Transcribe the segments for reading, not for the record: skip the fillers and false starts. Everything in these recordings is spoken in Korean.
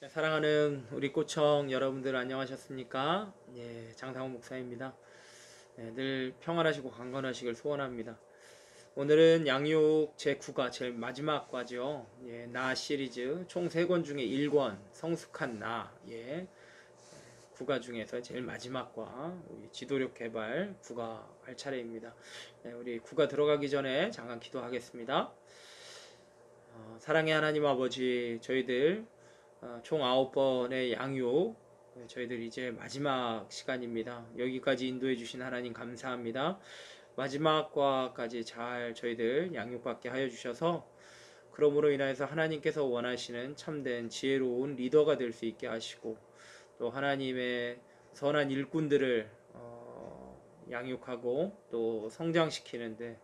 사랑하는 우리 꼬청 여러분들 안녕하셨습니까? 장상훈 목사입니다. 늘 평안하시고 강건하시길 소원합니다. 오늘은 양육 제9과 제일 마지막 과죠. 나 시리즈 총 3권 중에 1권 성숙한 나 9과 중에서 제일 마지막 과 우리 지도력 개발 9과 할 차례입니다. 우리 9과 들어가기 전에 잠깐 기도하겠습니다. 사랑의 하나님 아버지, 저희들 총 9번의 양육, 저희들 이제 마지막 시간입니다. 여기까지 인도해 주신 하나님 감사합니다. 마지막 과까지 잘 저희들 양육받게 하여 주셔서 그러므로 인하여서 하나님께서 원하시는 참된 지혜로운 리더가 될 수 있게 하시고, 또 하나님의 선한 일꾼들을 양육하고 또 성장시키는데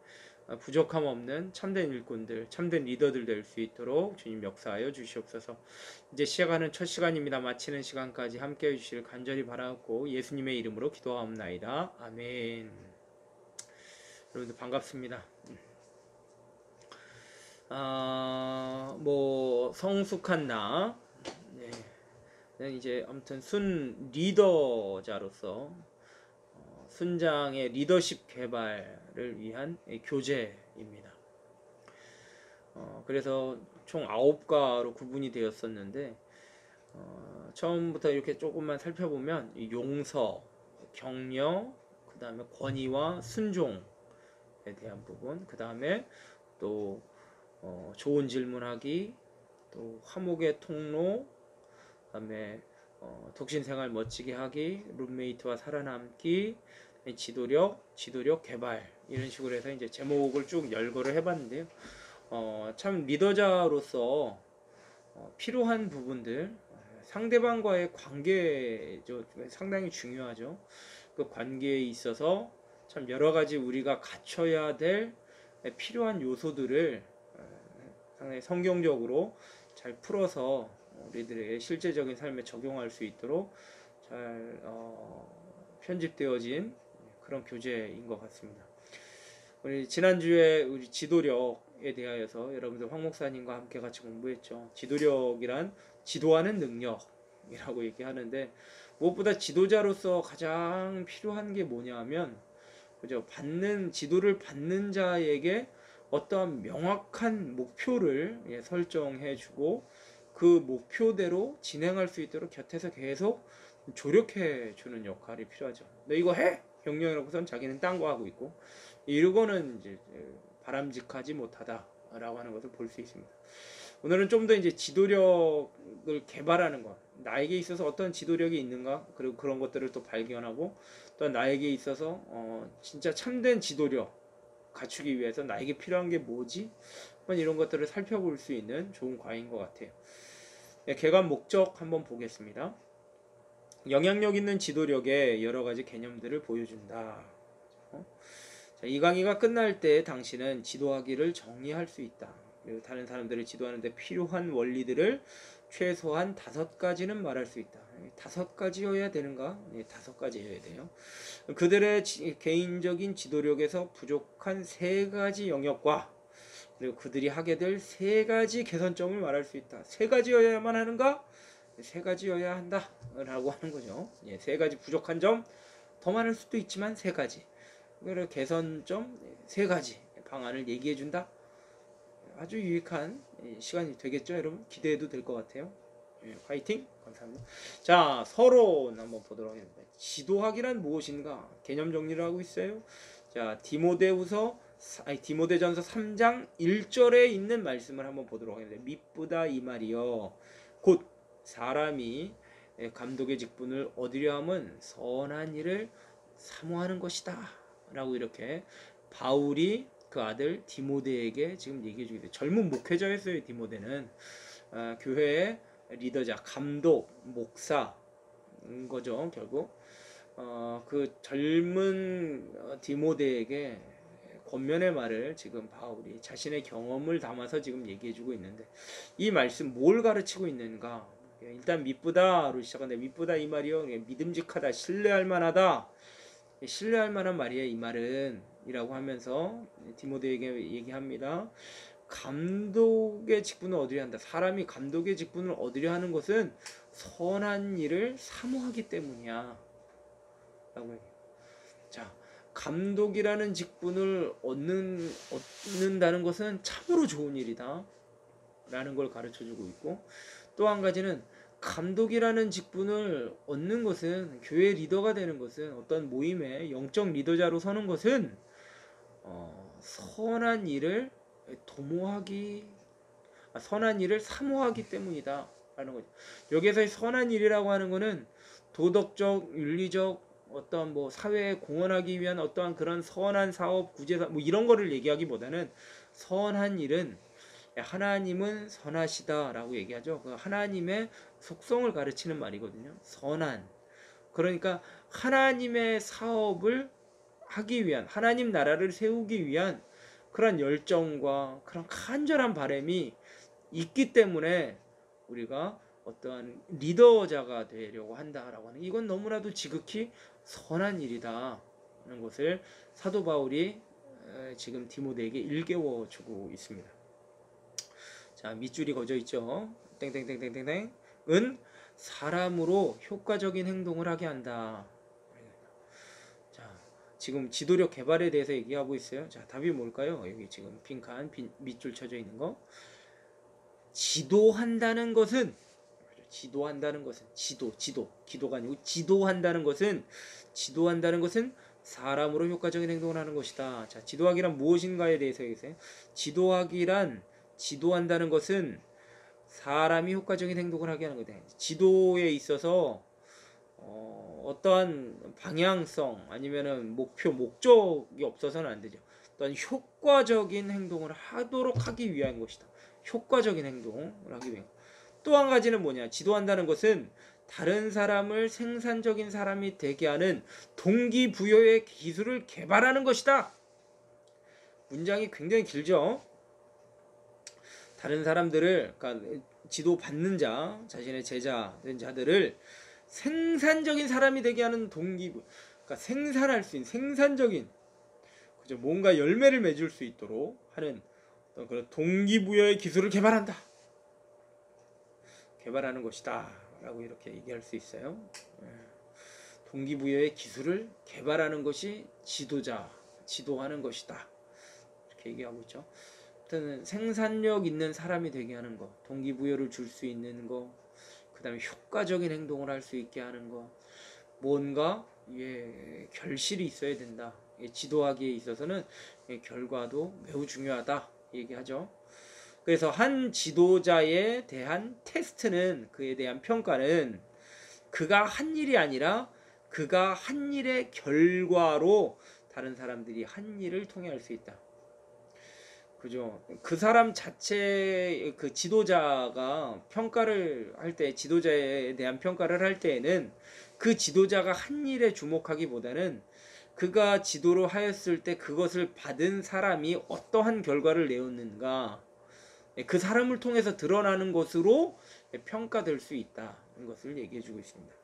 부족함 없는 참된 일꾼들, 참된 리더들 될 수 있도록 주님 역사하여 주시옵소서. 이제 시작하는 첫 시간입니다. 마치는 시간까지 함께 해주실 간절히 바라고 예수님의 이름으로 기도하옵나이다. 아멘. 여러분들 반갑습니다. 성숙한 나, 이제 아무튼 순 리더자로서 순장의 리더십 개발을 위한 교재입니다. 그래서 총 9과로 구분이 되었었는데, 처음부터 이렇게 조금만 살펴보면 용서, 격려, 그 다음에 권위와 순종에 대한 부분, 그 다음에 또 좋은 질문하기, 또 화목의 통로, 그 다음에 독신생활 멋지게 하기, 룸메이트와 살아남기, 지도력 개발, 이런 식으로 해서 이제 제목을 쭉 열거를 해봤는데요. 참 리더자로서 필요한 부분들, 상대방과의 관계죠, 상당히 중요하죠. 그 관계에 있어서 참 여러 가지 우리가 갖춰야 될 필요한 요소들을 상당히 성경적으로 잘 풀어서 우리들의 실제적인 삶에 적용할 수 있도록 잘 편집되어진 그런 교재인 것 같습니다. 우리 지난주에 우리 지도력에 대하여서 여러분들 황 목사님과 함께 같이 공부했죠. 지도력이란 지도하는 능력이라고 얘기하는데, 무엇보다 지도자로서 가장 필요한 게 뭐냐면, 그죠? 지도를 받는 자에게 어떠한 명확한 목표를 설정해 주고 그 목표대로 진행할 수 있도록 곁에서 계속 조력해 주는 역할이 필요하죠. 너 이거 해! 명령해놓고선 자기는 딴 거 하고 있고, 이러고는 이제 바람직하지 못하다라고 하는 것을 볼 수 있습니다. 오늘은 좀 더 이제 지도력을 개발하는 것, 나에게 있어서 어떤 지도력이 있는가, 그리고 그런 것들을 또 발견하고, 또 나에게 있어서 진짜 참된 지도력 갖추기 위해서 나에게 필요한 게 뭐지? 이런 것들을 살펴볼 수 있는 좋은 과인 것 같아요. 개관 목적 한번 보겠습니다. 영향력 있는 지도력의 여러 가지 개념들을 보여준다. 자, 이 강의가 끝날 때 당신은 지도하기를 정리할 수 있다. 그리고 다른 사람들을 지도하는데 필요한 원리들을 최소한 5가지는 말할 수 있다. 5가지여야 되는가? 5가지여야 돼요. 그들의 개인적인 지도력에서 부족한 3가지 영역과, 그리고 그들이 하게 될 3가지 개선점을 말할 수 있다. 3가지여야만 하는가? 3가지여야 한다 라고 하는 거죠. 3가지 부족한 점, 더 많을 수도 있지만 3가지, 그리고 개선점 3가지 방안을 얘기해 준다. 아주 유익한 시간이 되겠죠. 여러분 기대해도 될 것 같아요. 화이팅! 감사합니다. 자, 서론 한번 보도록 하겠습니다. 지도학이란 무엇인가? 개념 정리를 하고 있어요. 자, 디모데전서 3장 1절에 있는 말씀을 한번 보도록 하겠습니다. 미쁘다 이 말이요, 곧 사람이 감독의 직분을 얻으려 함은 선한 일을 사모하는 것이다 라고 이렇게 바울이 그 아들 디모데에게 지금 얘기해 주게 돼요. 젊은 목회자였어요. 디모데는 교회의 리더자, 감독, 목사인 거죠. 결국 그 젊은 디모데에게 권면의 말을 지금 바울이 자신의 경험을 담아서 지금 얘기해 주고 있는데, 이 말씀 뭘 가르치고 있는가? 일단 미쁘다로 시작하는데, 미쁘다 이 말이요, 믿음직하다, 신뢰할 만하다, 신뢰할 만한 말이에요 이 말은, 이라고 하면서 디모데에게 얘기합니다. 감독의 직분을 얻으려 한다. 사람이 감독의 직분을 얻으려 하는 것은 선한 일을 사모하기 때문이야. 라고 얘기해요. 자, 감독이라는 직분을 얻는다는 것은 참으로 좋은 일이다. 라는 걸 가르쳐 주고 있고, 또 한 가지는 감독이라는 직분을 얻는 것은, 교회 리더가 되는 것은, 어떤 모임의 영적 리더자로 서는 것은 선한 일을 선한 일을 사모하기 때문이다 라는 거죠. 여기에서의 선한 일이라고 하는 것은 도덕적, 윤리적, 어떤 뭐 사회에 공헌하기 위한 어떠한 그런 선한 사업, 구제사 뭐 이런 거를 얘기하기보다는, 선한 일은 하나님은 선하시다 라고 얘기하죠. 그 하나님의 속성을 가르치는 말이거든요. 선한. 그러니까 하나님의 사업을 하기 위한, 하나님 나라를 세우기 위한 그런 열정과 그런 간절한 바람이 있기 때문에 우리가 어떠한 리더자가 되려고 한다라고 하는, 이건 너무나도 지극히 선한 일이다 하는 것을 사도 바울이 지금 디모데에게 일깨워 주고 있습니다. 자, 밑줄이 거져 있죠. 땡땡땡땡땡땡 은 사람으로 효과적인 행동을 하게 한다. 자, 지금 지도력 개발에 대해서 얘기하고 있어요. 자, 답이 뭘까요? 여기 지금 빈칸 밑줄 쳐져 있는 거. 지도한다는 것은 기도가 아니고 지도한다는 것은 사람으로 효과적인 행동을 하는 것이다. 자, 지도하기란 무엇인가에 대해서 얘기해요. 지도한다는 것은 사람이 효과적인 행동을 하게 하는 거다. 지도에 있어서 어떠한 방향성 아니면은 목적이 없어서는 안 되죠. 어떤 효과적인 행동을 하기 위한 것이다. 효과적인 행동을 하기 위한. 또 한 가지는 뭐냐? 지도한다는 것은 다른 사람을 생산적인 사람이 되게 하는 동기부여의 기술을 개발하는 것이다. 문장이 굉장히 길죠? 다른 사람들을, 그러니까 지도받는 자, 자신의 제자 된 자들을 생산적인 사람이 되게 하는 동기부, 그러니까 생산할 수 있는 생산적인, 그죠? 뭔가 열매를 맺을 수 있도록 하는 어떤 그런 동기부여의 기술을 개발하는 것이다 라고 이렇게 얘기할 수 있어요. 동기부여의 기술을 개발하는 것이 지도하는 것이다 이렇게 얘기하고 있죠. 생산력 있는 사람이 되게 하는 거, 동기부여를 줄 수 있는 거, 그 다음에 효과적인 행동을 할 수 있게 하는 거, 뭔가 결실이 있어야 된다. 지도하기에 있어서는 결과도 매우 중요하다 얘기하죠. 그래서 한 지도자에 대한 테스트는, 그에 대한 평가는 그가 한 일이 아니라 그가 한 일의 결과로 다른 사람들이 한 일을 통해 할 수 있다. 그죠? 그 사람 자체, 그 지도자가 평가를 할 때, 지도자에 대한 평가를 할 때에는 그 지도자가 한 일에 주목하기보다는 그가 지도를 하였을 때 그것을 받은 사람이 어떠한 결과를 내었는가, 그 사람을 통해서 드러나는 것으로 평가될 수 있다는 것을 얘기해주고 있습니다.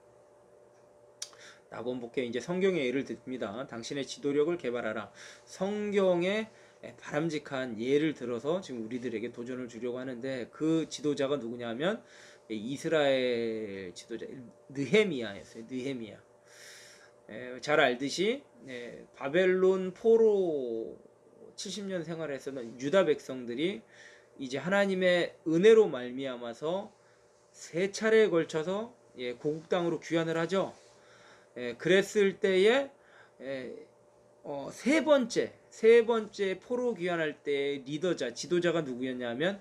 낙원복회 이제 성경의 예를 듭니다. 당신의 지도력을 개발하라. 성경의 바람직한 예를 들어서 지금 우리들에게 도전을 주려고 하는데, 그 지도자가 누구냐면 이스라엘 지도자 느헤미야였어요. 느헤미야. 잘 알듯이 바벨론 포로 70년 생활했었던 유다 백성들이 이제 하나님의 은혜로 말미암아서 세 차례에 걸쳐서 고국 땅으로 귀환을 하죠. 그랬을 때에 세 번째 포로 귀환할 때 지도자가 누구였냐면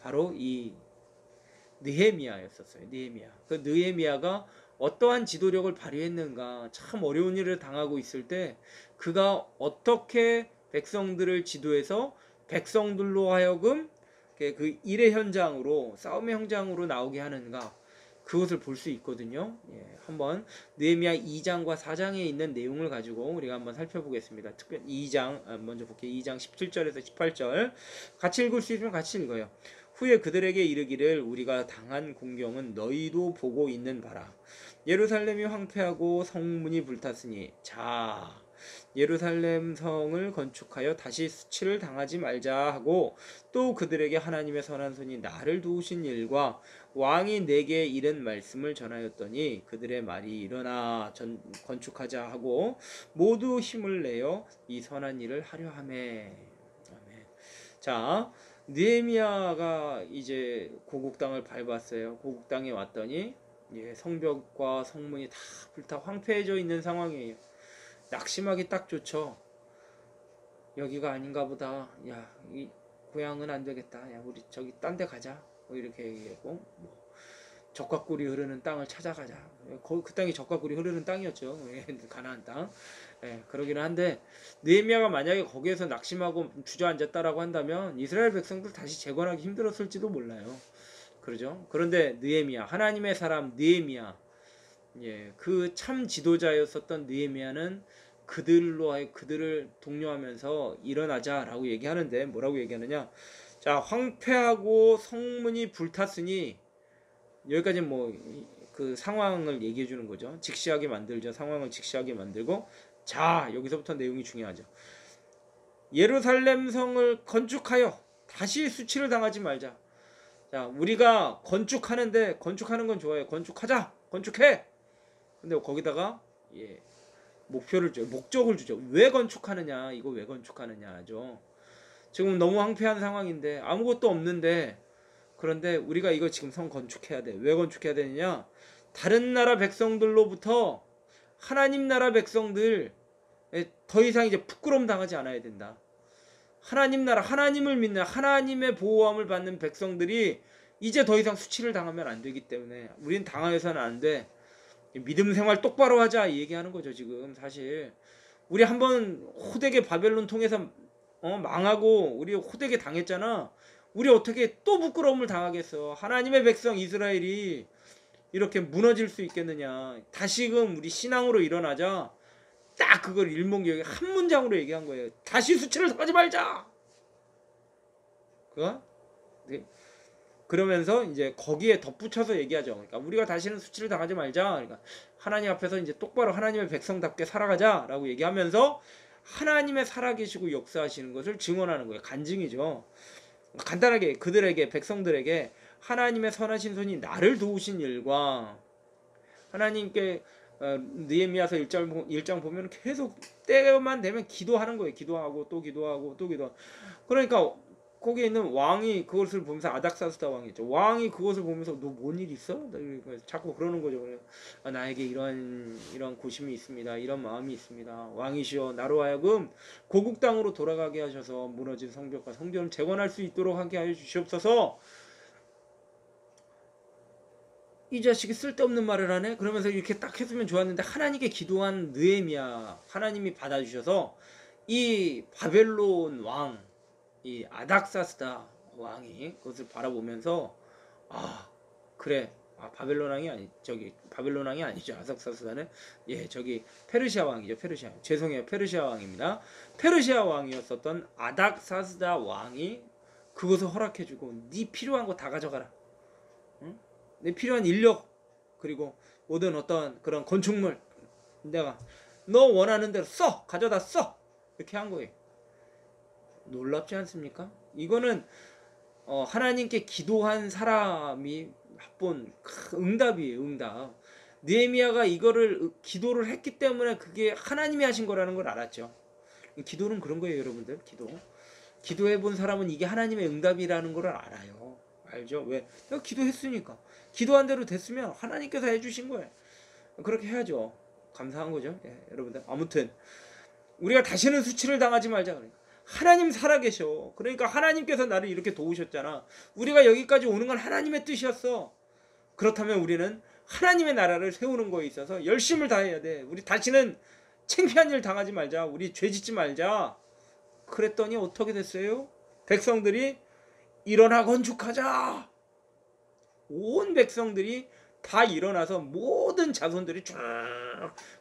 바로 이 느헤미야였었어요. 그 느헤미야가 어떠한 지도력을 발휘했는가, 참 어려운 일을 당하고 있을 때 그가 어떻게 백성들을 지도해서 백성들로 하여금 그 일의 현장으로, 싸움의 현장으로 나오게 하는가, 그것을 볼 수 있거든요. 한번 느헤미야 2장과 4장에 있는 내용을 가지고 우리가 한번 살펴보겠습니다. 특별히 2장 먼저 볼게요. 2장 17절에서 18절 같이 읽을 수 있으면 같이 읽어요. 후에 그들에게 이르기를 우리가 당한 공경은 너희도 보고 있는 바라. 예루살렘이 황폐하고 성문이 불탔으니 자 예루살렘 성을 건축하여 다시 수치를 당하지 말자 하고 또 그들에게 하나님의 선한 손이 나를 도우신 일과 왕이 내게 이른 말씀을 전하였더니 그들의 말이 일어나 건축하자 하고 모두 힘을 내어 이 선한 일을 하려 하매. 아멘. 자, 느헤미야가 이제 고국 땅을 밟았어요. 고국 땅에 왔더니 성벽과 성문이 다 불타 황폐해져 있는 상황이에요. 낙심하기 딱 좋죠. 여기가 아닌가 보다. 야, 이 고향은 안 되겠다. 야, 우리 저기 딴 데 가자. 뭐 이렇게 얘기하고 적과 꿀이 흐르는 땅을 찾아가자. 그 땅이 적과 꿀이 흐르는 땅이었죠. 가나안 땅. 그러기는 한데 느헤미야가 만약에 거기에서 낙심하고 주저앉았다라고 한다면 이스라엘 백성들 다시 재건하기 힘들었을지도 몰라요. 그러죠. 그런데 느헤미야, 하나님의 사람 느헤미야, 그 참 지도자였었던 느헤미야는 그들을 독려하면서 일어나자라고 얘기하는데 뭐라고 얘기하느냐? 자, 황폐하고 성문이 불탔으니 여기까지 그 상황을 얘기해 주는 거죠. 직시하게 만들죠. 상황을 직시하게 만들고 자, 여기서부터 내용이 중요하죠. 예루살렘 성을 건축하여 다시 수치를 당하지 말자. 자, 우리가 건축하는데 건축하는 건 좋아요. 건축하자. 건축해. 근데 거기다가 목표를 줘요. 목적을 주죠. 왜 건축하느냐? 이거 왜 건축하느냐죠. 지금 너무 황폐한 상황인데 아무것도 없는데 그런데 우리가 이거 지금 성 건축해야 돼. 왜 건축해야 되느냐? 다른 나라 백성들로부터 하나님 나라 백성들 더 이상 이제 부끄러움 당하지 않아야 된다. 하나님 나라, 하나님을 믿는 하나님의 보호함을 받는 백성들이 이제 더 이상 수치를 당하면 안 되기 때문에 우린 당하여서는 안 돼. 믿음 생활 똑바로 하자 이 얘기하는 거죠. 지금 사실 우리 한번 호되게 바벨론 통해서 망하고 우리 호되게 당했잖아. 우리 어떻게 또 부끄러움을 당하겠어. 하나님의 백성 이스라엘이 이렇게 무너질 수 있겠느냐. 다시금 우리 신앙으로 일어나자. 딱 그걸 일목요연하게 한 문장으로 얘기한 거예요. 다시 수치를 당하지 말자. 그거? 네. 그러면서 이제 거기에 덧붙여서 얘기하죠. 그러니까 우리가 다시는 수치를 당하지 말자. 그러니까 하나님 앞에서 이제 똑바로 하나님의 백성답게 살아가자라고 얘기하면서 하나님의 살아계시고 역사하시는 것을 증언하는 거예요. 간증이죠. 간단하게 그들에게 백성들에게 하나님의 선하신 손이 나를 도우신 일과 하나님께 느헤미야서 1장 보면 계속 때만 되면 기도하는 거예요. 기도하고 또 기도하고 또 기도하고. 그러니까 거기에 있는 왕이 그것을 보면서 아닥사스다 왕이 있죠. 왕이 그것을 보면서 너 뭔 일 있어? 자꾸 그러는 거죠. 나에게 이런 고심이 있습니다. 이런 마음이 있습니다. 왕이시여 나로 하여금 고국 땅으로 돌아가게 하셔서 무너진 성벽과 성전을 재건할 수 있도록 하게 하여 주시옵소서. 이 자식이 쓸데없는 말을 하네? 그러면서 이렇게 딱 했으면 좋았는데 하나님께 기도한 느헤미야 하나님이 받아주셔서 이 바벨론 왕, 이 아닥사스다 왕이 그것을 바라보면서 그래. 바벨론 왕이 아니죠. 아닥사스다는 저기 페르시아 왕이죠. 페르시아 왕입니다. 페르시아 왕이었었던 아닥사스다 왕이 그것을 허락해주고 네 필요한 거 다 가져가라. 내 필요한 인력 그리고 모든 어떤 그런 건축물 내가 너 원하는 대로 가져다 써 이렇게 한 거예요. 놀랍지 않습니까? 이거는 하나님께 기도한 사람이 본 응답이에요. 응답. 느헤미야가 이거를 기도를 했기 때문에 그게 하나님이 하신 거라는 걸 알았죠. 기도는 그런 거예요. 여러분들 기도해 본 사람은 이게 하나님의 응답이라는 걸 알아요. 알죠? 왜? 내가 기도했으니까. 기도한 대로 됐으면 하나님께서 해주신 거예요. 그렇게 해야죠. 감사한 거죠. 여러분들. 아무튼 우리가 다시는 수치를 당하지 말자. 그러니까. 하나님 살아계셔. 그러니까 하나님께서 나를 이렇게 도우셨잖아. 우리가 여기까지 오는 건 하나님의 뜻이었어. 그렇다면 우리는 하나님의 나라를 세우는 거에 있어서 열심을 다해야 돼. 우리 다시는 창피한 일 당하지 말자. 우리 죄 짓지 말자. 그랬더니 어떻게 됐어요? 백성들이 일어나 건축하자. 온 백성들이 다 일어나서 모든 자손들이 쭉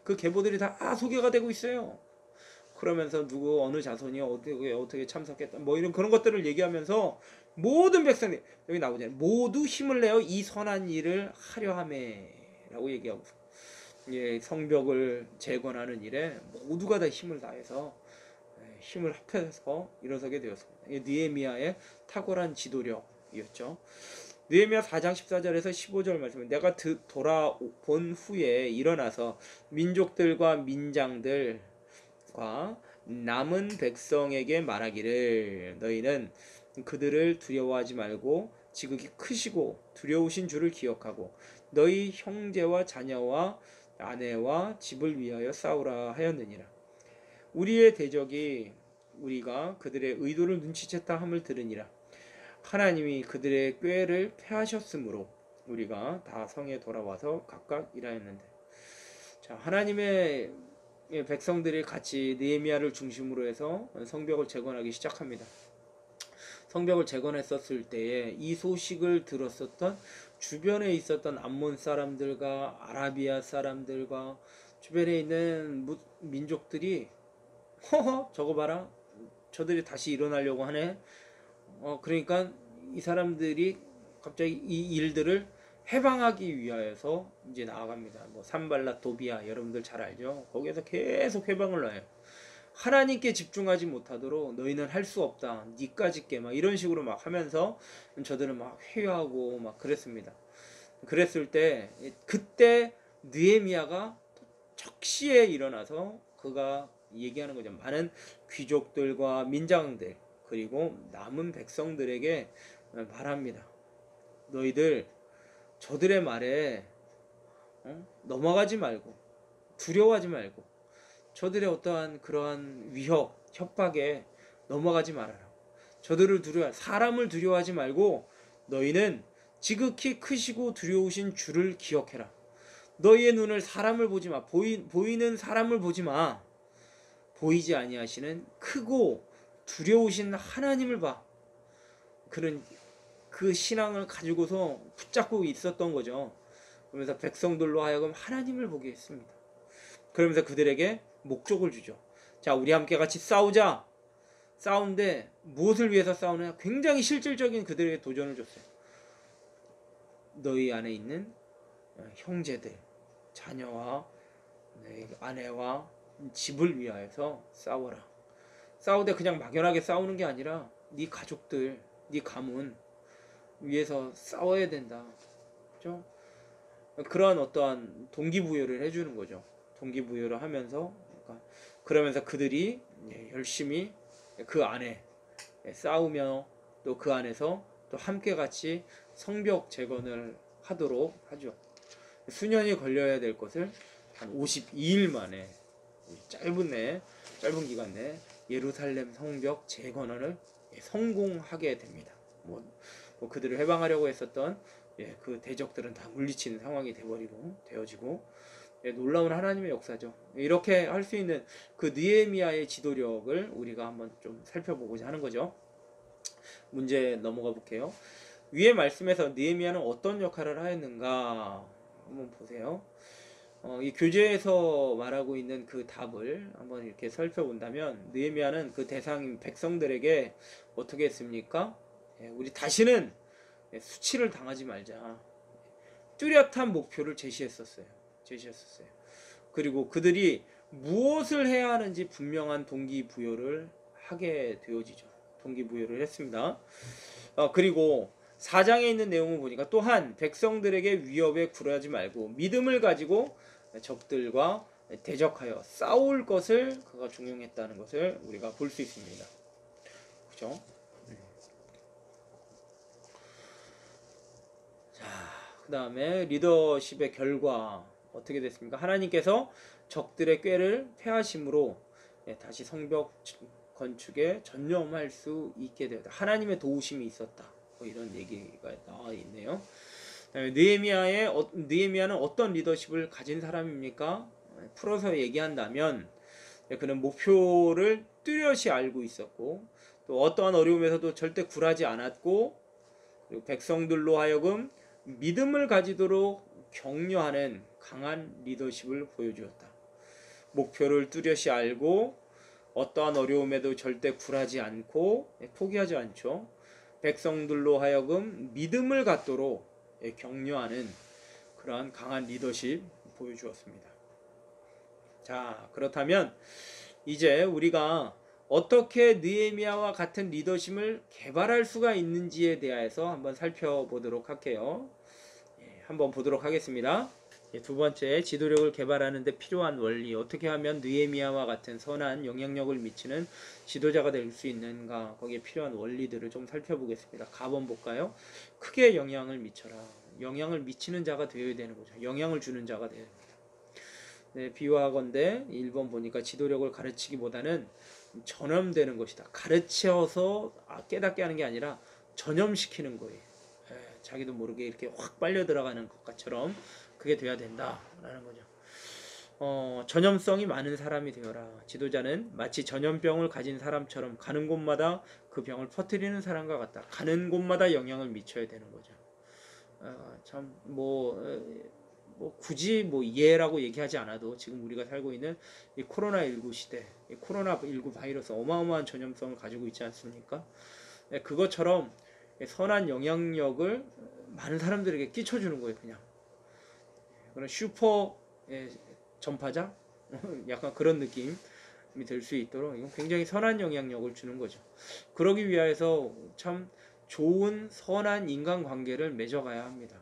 그 계보들이 다 소개가 되고 있어요. 그러면서 누구 어느 자손이 어떻게 참석했다 이런 그런 것들을 얘기하면서 모든 백성들이 여기 나오잖아요. 모두 힘을 내어 이 선한 일을 하려 함에라고 얘기하고 성벽을 재건하는 일에 모두가 다 힘을 다해서 힘을 합해서 일어서게 되었습니다. 느헤미야의 탁월한 지도력이었죠. 느헤미야 4장 14절에서 15절 말씀은 내가 돌아본 후에 일어나서 민족들과 민장들과 남은 백성에게 말하기를 너희는 그들을 두려워하지 말고 지극히 크시고 두려우신 주를 기억하고 너희 형제와 자녀와 아내와 집을 위하여 싸우라 하였느니라. 우리의 대적이 우리가 그들의 의도를 눈치챘다 함을 들으니라. 하나님이 그들의 꾀를 패하셨으므로 우리가 다 성에 돌아와서 각각 일하였는데. 자, 하나님의 백성들이 같이 느헤미야를 중심으로 해서 성벽을 재건하기 시작합니다. 성벽을 재건했었을 때에 이 소식을 들었었던 주변에 있었던 암몬 사람들과 아라비아 사람들과 주변에 있는 민족들이 허허 저거 봐라 저들이 다시 일어나려고 하네. 그러니까 이 사람들이 갑자기 이 일들을 해방하기 위하여서 이제 나아갑니다. 뭐 산발랏 도비아 여러분들 잘 알죠? 거기에서 계속 해방을 놔요. 하나님께 집중하지 못하도록 너희는 할 수 없다. 니까짓 게 막 이런 식으로 막 하면서 저들은 막 회유하고 막 그랬습니다. 그랬을 때 그때 느헤미야가 적시에 일어나서 그가 얘기하는 거죠. 많은 귀족들과 민장들 그리고 남은 백성들에게 말합니다. 너희들 저들의 말에 넘어가지 말고 두려워하지 말고 저들의 어떠한 그러한 위협, 협박에 넘어가지 말아라. 저들을 사람을 두려워하지 말고 너희는 지극히 크시고 두려우신 주를 기억해라. 너희의 눈을 사람을 보지 마. 보이는 사람을 보지 마. 보이지 아니하시는 크고 두려우신 하나님을 봐. 그런 그 신앙을 가지고서 붙잡고 있었던 거죠. 그러면서 백성들로 하여금 하나님을 보게 했습니다. 그러면서 그들에게 목적을 주죠. 자, 우리 함께 같이 싸우자. 싸운데 무엇을 위해서 싸우느냐? 굉장히 실질적인 그들에게 도전을 줬어요. 너희 안에 있는 형제들, 자녀와 아내와 집을 위하여서 싸워라. 싸우되 그냥 막연하게 싸우는 게 아니라 네 가족들, 네 가문 위해서 싸워야 된다. 그렇죠? 그러한 어떠한 동기부여를 해주는 거죠. 동기부여를 하면서 그러면서 그들이 열심히 그 안에 싸우며 또 그 안에서 또 함께 같이 성벽 재건을 하도록 하죠. 수년이 걸려야 될 것을 한 52일 만에 짧은 기간 내에 예루살렘 성벽 재건을 성공하게 됩니다. 뭐 그들을 해방하려고 했었던 그 대적들은 다 물리치는 상황이 되어지고 놀라운 하나님의 역사죠. 이렇게 할 수 있는 그 느헤미야의 지도력을 우리가 한번 좀 살펴보고자 하는 거죠. 문제 넘어가 볼게요. 위의 말씀에서 느헤미야는 어떤 역할을 하였는가 한번 보세요. 이 교재에서 말하고 있는 그 답을 한번 이렇게 살펴본다면 느헤미야는 그 대상인 백성들에게 어떻게 했습니까? 우리 다시는 수치를 당하지 말자. 뚜렷한 목표를 제시했었어요. 그리고 그들이 무엇을 해야 하는지 분명한 동기부여를 하게 되어지죠. 동기부여를 했습니다. 그리고 4장에 있는 내용을 보니까 또한 백성들에게 위협에 굴하지 말고 믿음을 가지고 적들과 대적하여 싸울 것을 그가 중용했다는 것을 우리가 볼 수 있습니다. 그죠? 자, 그 다음에 리더십의 결과 어떻게 됐습니까? 하나님께서 적들의 꾀를 패하심으로 다시 성벽 건축에 전념할 수 있게 되었다. 하나님의 도우심이 있었다. 뭐 이런 얘기가 나와 있네요. 느헤미야는 어떤 리더십을 가진 사람입니까? 풀어서 얘기한다면 그는 목표를 뚜렷이 알고 있었고 또 어떠한 어려움에서도 절대 굴하지 않았고 그리고 백성들로 하여금 믿음을 가지도록 격려하는 강한 리더십을 보여주었다. 목표를 뚜렷이 알고 어떠한 어려움에도 절대 굴하지 않고 포기하지 않죠. 백성들로 하여금 믿음을 갖도록 격려하는 그러한 강한 리더십 보여주었습니다. 자, 그렇다면 이제 우리가 어떻게 느헤미야와 같은 리더십을 개발할 수가 있는지에 대해서 한번 살펴보도록 할게요. 한번 보도록 하겠습니다. 두 번째, 지도력을 개발하는 데 필요한 원리, 어떻게 하면 느헤미야와 같은 선한 영향력을 미치는 지도자가 될 수 있는가, 거기에 필요한 원리들을 좀 살펴보겠습니다. 가번 볼까요? 크게 영향을 미쳐라. 영향을 미치는 자가 되어야 되는 거죠. 영향을 주는 자가 되어야 됩니다. 네, 비유하건대 1번 보니까 지도력을 가르치기보다는 전염되는 것이다. 가르쳐서 깨닫게 하는 게 아니라 전염시키는 거예요. 자기도 모르게 이렇게 확 빨려 들어가는 것처럼 그게 돼야 된다라는 거죠. 전염성이 많은 사람이 되어라. 지도자는 마치 전염병을 가진 사람처럼 가는 곳마다 그 병을 퍼뜨리는 사람과 같다. 가는 곳마다 영향을 미쳐야 되는 거죠. 굳이 이해라고 얘기하지 않아도 지금 우리가 살고 있는 이 코로나19 시대, 이 코로나19 바이러스 어마어마한 전염성을 가지고 있지 않습니까? 그것처럼 선한 영향력을 많은 사람들에게 끼쳐주는 거예요. 그냥 그런 슈퍼 전파자 약간 그런 느낌이 될 수 있도록 이건 굉장히 선한 영향력을 주는 거죠. 그러기 위해서 참 좋은 선한 인간관계를 맺어가야 합니다.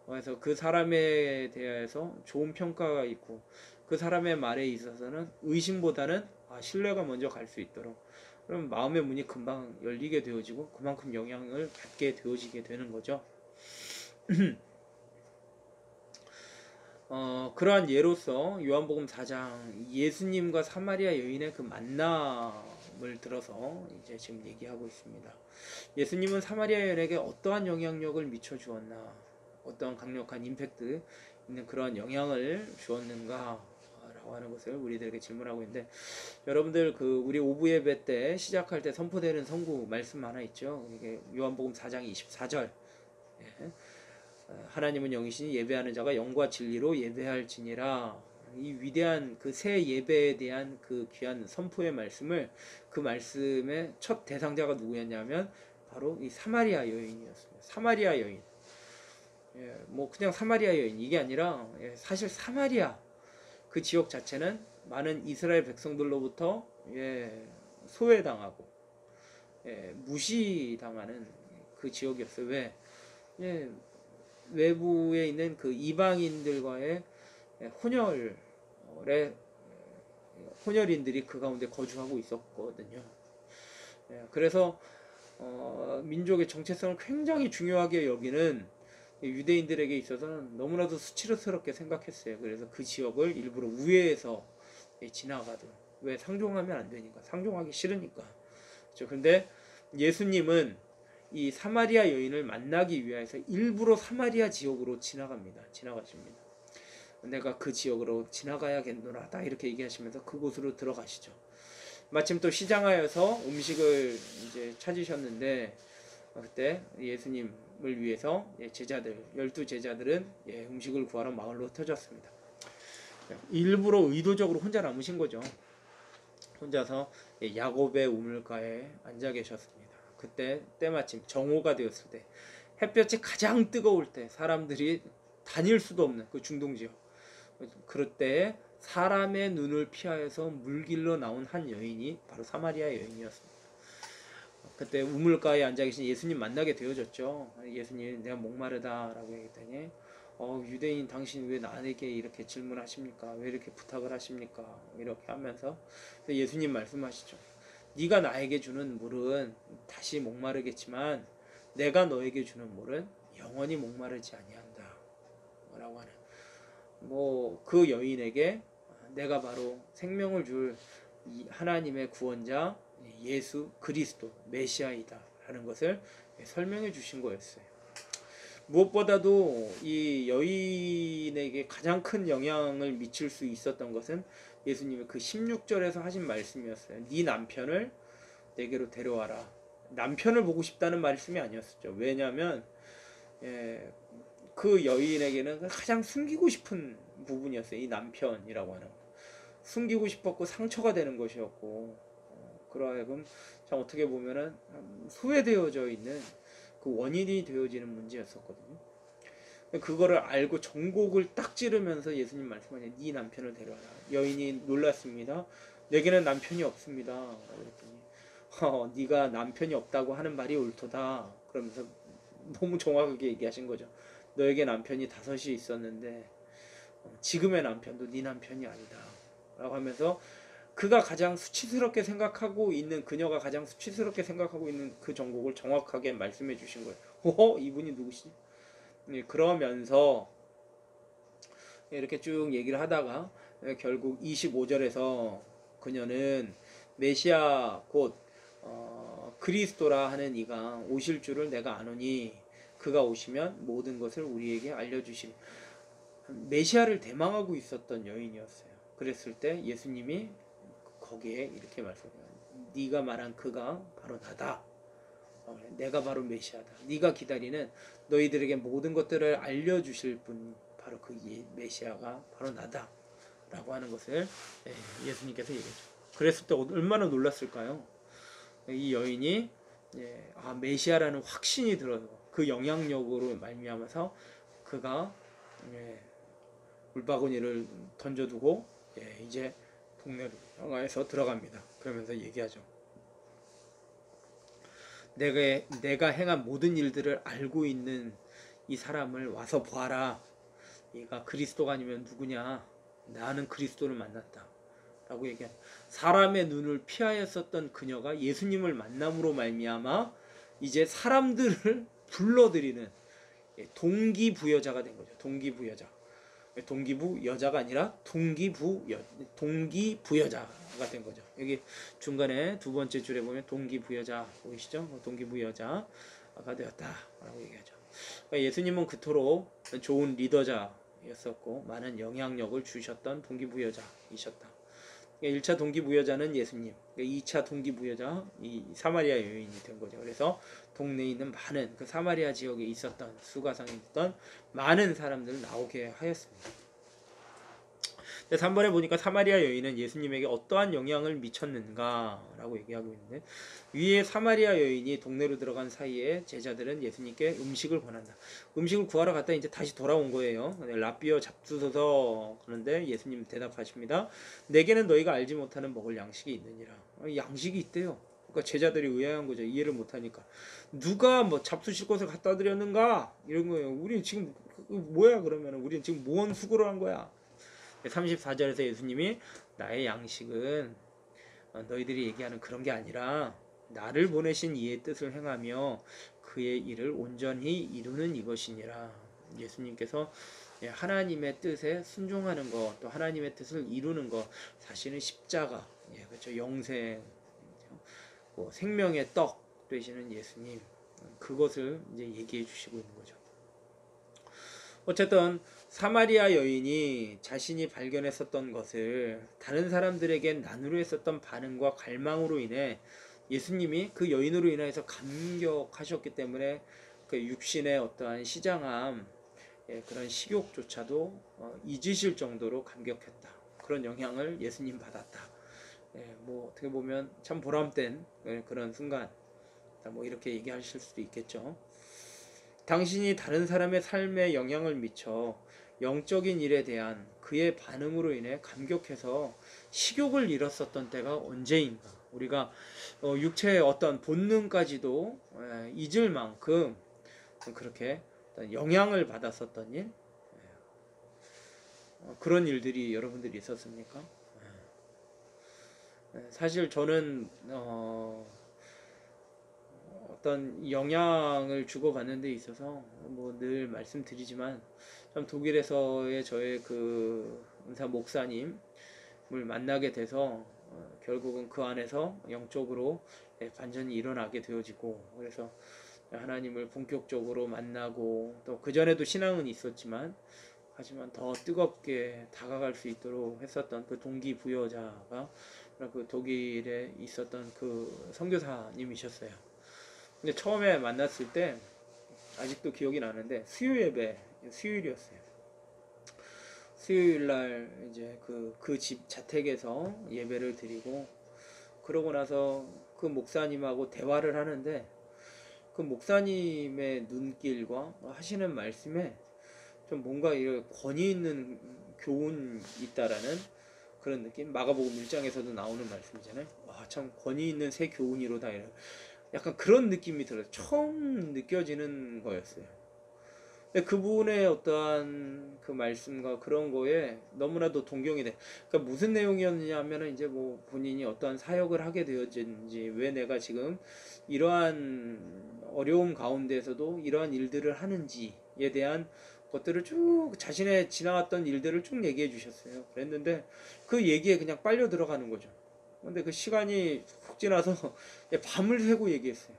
그래서 그 사람에 대해서 좋은 평가가 있고 그 사람의 말에 있어서는 의심보다는 신뢰가 먼저 갈 수 있도록, 그럼 마음의 문이 금방 열리게 되어지고 그만큼 영향을 받게 되어지게 되는 거죠. 그러한 예로서 요한복음 4장 예수님과 사마리아 여인의 그 만남을 들어서 이제 지금 얘기하고 있습니다. 예수님은 사마리아 여인에게 어떠한 영향력을 미쳐 주었나, 어떠한 강력한 임팩트 있는 그러한 영향을 주었는가 라고 하는 것을 우리들에게 질문하고 있는데, 여러분들 그 우리 오부 예배 때 시작할 때 선포되는 선구 말씀 하나 있죠. 이게 요한복음 4장 24절. 하나님은 영이시니 예배하는 자가 영과 진리로 예배할지니라. 이 위대한 그 새 예배에 대한 그 귀한 선포의 말씀을, 그 말씀의 첫 대상자가 누구였냐면 바로 이 사마리아 여인이었습니다. 사마리아 여인. 그냥 사마리아 여인 이게 아니라 사실 사마리아 그 지역 자체는 많은 이스라엘 백성들로부터 소외당하고 무시당하는 그 지역이었어요. 왜? 외부에 있는 그 이방인들과의 혼혈인들이 그 가운데 거주하고 있었거든요. 그래서 민족의 정체성을 굉장히 중요하게 여기는 유대인들에게 있어서는 너무나도 수치스럽게 생각했어요. 그래서 그 지역을 일부러 우회해서 지나가도, 왜? 상종하면 안 되니까, 상종하기 싫으니까. 그렇죠? 근데 예수님은 이 사마리아 여인을 만나기 위해서 일부러 사마리아 지역으로 지나가십니다. 내가 그 지역으로 지나가야겠노라 딱 이렇게 얘기하시면서 그곳으로 들어가시죠. 마침 또 시장하여서 음식을 이제 찾으셨는데, 그때 예수님을 위해서 제자들 12제자들은 음식을 구하러 마을로 터졌습니다. 일부러 의도적으로 혼자 남으신 거죠. 혼자서 야곱의 우물가에 앉아 계셨습니다. 그때 때마침 정오가 되었을 때, 햇볕이 가장 뜨거울 때, 사람들이 다닐 수도 없는 그 중동지역, 그럴 때 사람의 눈을 피하여서 물길로 나온 한 여인이 바로 사마리아 여인이었습니다. 그때 우물가에 앉아 계신 예수님 만나게 되어졌죠. 예수님, 내가 목마르다 라고 얘기했더니 유대인 당신 왜 나에게 이렇게 질문하십니까? 왜 이렇게 부탁을 하십니까? 이렇게 하면서 예수님 말씀하시죠. 네가 나에게 주는 물은 다시 목마르겠지만 내가 너에게 주는 물은 영원히 목마르지 아니한다 라고 하는, 그 여인에게 내가 바로 생명을 줄 하나님의 구원자 예수 그리스도 메시아이다 라는 것을 설명해 주신 거였어요. 무엇보다도 이 여인에게 가장 큰 영향을 미칠 수 있었던 것은 예수님의 그 16절에서 하신 말씀이었어요. 네 남편을 내게로 데려와라. 남편을 보고 싶다는 말씀이 아니었죠. 왜냐하면 그 여인에게는 가장 숨기고 싶은 부분이었어요. 이 남편이라고 하는 거. 숨기고 싶었고 상처가 되는 것이었고, 그러하여금 참 어떻게 보면은 소외되어져 있는 그 원인이 되어지는 문제였었거든요. 그거를 알고 전곡을 딱 찌르면서 예수님 말씀하세요. 네 남편을 데려와라. 여인이 놀랐습니다. 내게는 남편이 없습니다. 그랬더니 네가 남편이 없다고 하는 말이 옳도다. 그러면서 너무 정확하게 얘기하신 거죠. 너에게 남편이 5이 있었는데 지금의 남편도 네 남편이 아니다. 라고 하면서 그가 가장 수치스럽게 생각하고 있는, 그녀가 가장 수치스럽게 생각하고 있는 그 정곡을 정확하게 말씀해 주신 거예요. 이분이 누구시지? 그러면서 이렇게 쭉 얘기를 하다가 결국 25절에서 그녀는 메시아 곧 그리스도라 하는 이가 오실 줄을 내가 아노니 그가 오시면 모든 것을 우리에게 알려주시리. 메시아를 대망하고 있었던 여인이었어요. 그랬을 때 예수님이 거기에 이렇게 말씀해요. 네가 말한 그가 바로 나다. 내가 바로 메시아다. 네가 기다리는 너희들에게 모든 것들을 알려주실 분, 바로 그 메시아가 바로 나다. 라고 하는 것을 예수님께서 얘기했죠. 그랬을 때 얼마나 놀랐을까요? 이 여인이 메시아라는 확신이 들어서 그 영향력으로 말미암아서 그가 물바구니를 던져두고 이제 동네로 향해서 들어갑니다. 그러면서 얘기하죠. 내가 행한 모든 일들을 알고 있는 이 사람을 와서 보아라. 얘가 그리스도가 아니면 누구냐? 나는 그리스도를 만났다. 라고 얘기합니다. 사람의 눈을 피하였었던 그녀가 예수님을 만남으로 말미암아 이제 사람들을 불러들이는 동기부여자가 된 거죠. 동기부여자. 동기부 여자가 아니라 동기부여자가 된 거죠. 여기 중간에 2번째 줄에 보면 동기부여자 보이시죠? 동기부여자가 되었다라고 얘기하죠. 그러니까 예수님은 그토록 좋은 리더자였었고 많은 영향력을 주셨던 동기부여자이셨다. 1차 동기부여자는 예수님, 2차 동기부여자 이 사마리아 여인이 된 거죠. 그래서 동네에 있는 많은 그 사마리아 지역에 있었던 수가성에 있던 많은 사람들을 나오게 하였습니다. 3번에 보니까 사마리아 여인은 예수님에게 어떠한 영향을 미쳤는가라고 얘기하고 있는데, 위에 사마리아 여인이 동네로 들어간 사이에 제자들은 예수님께 음식을 권한다. 음식을 구하러 갔다 이제 다시 돌아온 거예요. 랍비어 잡수소서. 그런데 예수님 대답하십니다. 내게는 너희가 알지 못하는 먹을 양식이 있느니라. 양식이 있대요. 그러니까 제자들이 의아한 거죠. 이해를 못하니까. 누가 뭐 잡수 실 것을 갖다 드렸는가? 이런 거예요. 우리 지금 뭐야 그러면 우리는 지금 무언 수고를 한 거야? 34절에서 예수님이 나의 양식은 너희들이 얘기하는 그런 게 아니라 나를 보내신 이의 뜻을 행하며 그의 일을 온전히 이루는 이것이니라. 예수님께서 하나님의 뜻에 순종하는 것, 또 하나님의 뜻을 이루는 것, 사실은 십자가, 그렇죠. 영생, 생명의 떡 되시는 예수님, 그것을 이제 얘기해 주시고 있는 거죠. 어쨌든 사마리아 여인이 자신이 발견했었던 것을 다른 사람들에게 나누려 했었던 반응과 갈망으로 인해 예수님이 그 여인으로 인해서 감격하셨기 때문에 그 육신의 어떠한 시장함, 그런 식욕조차도 잊으실 정도로 감격했다. 그런 영향을 예수님 받았다. 뭐 어떻게 보면 참 보람된 그런 순간, 뭐 이렇게 얘기하실 수도 있겠죠. 당신이 다른 사람의 삶에 영향을 미쳐 영적인 일에 대한 그의 반응으로 인해 감격해서 식욕을 잃었었던 때가 언제인가. 우리가 육체의 어떤 본능까지도 잊을 만큼 그렇게 영향을 받았었던 일, 그런 일들이 여러분들이 있었습니까? 사실 저는 어떤 영향을 주고받는 데 있어서 뭐 늘 말씀드리지만 참 독일에서의 저의 그 은사 목사님을 만나게 돼서 결국은 그 안에서 영적으로 반전이 일어나게 되어지고, 그래서 하나님을 본격적으로 만나고 또 그전에도 신앙은 있었지만 하지만 더 뜨겁게 다가갈 수 있도록 했었던 그 동기부여자가 그 독일에 있었던 그 선교사님이셨어요. 근데 처음에 만났을 때 아직도 기억이 나는데 수요일이었어요. 수요일날 이제 그 집 자택에서 예배를 드리고, 그러고 나서 그 목사님하고 대화를 하는데 그 목사님의 눈길과 하시는 말씀에 좀 뭔가 이 권위 있는 교훈이 있다라는 그런 느낌. 마가복음 1장에서도 나오는 말씀이잖아요. 와, 참 권위 있는 새 교훈이로다. 약간 그런 느낌이 들어요. 처음 느껴지는 거였어요. 근데 그분의 어떠한 그 말씀과 그런 거에 너무나도 동경이 돼. 그러니까 무슨 내용이었냐면은 이제 뭐 본인이 어떠한 사역을 하게 되었는지, 왜 내가 지금 이러한 어려움 가운데서도 이러한 일들을 하는지에 대한 것들을 쭉 자신의 지나왔던 일들을 쭉 얘기해 주셨어요. 그랬는데 그 얘기에 그냥 빨려 들어가는 거죠. 근데 그 시간이 훅 지나서 밤을 새고 얘기했어요.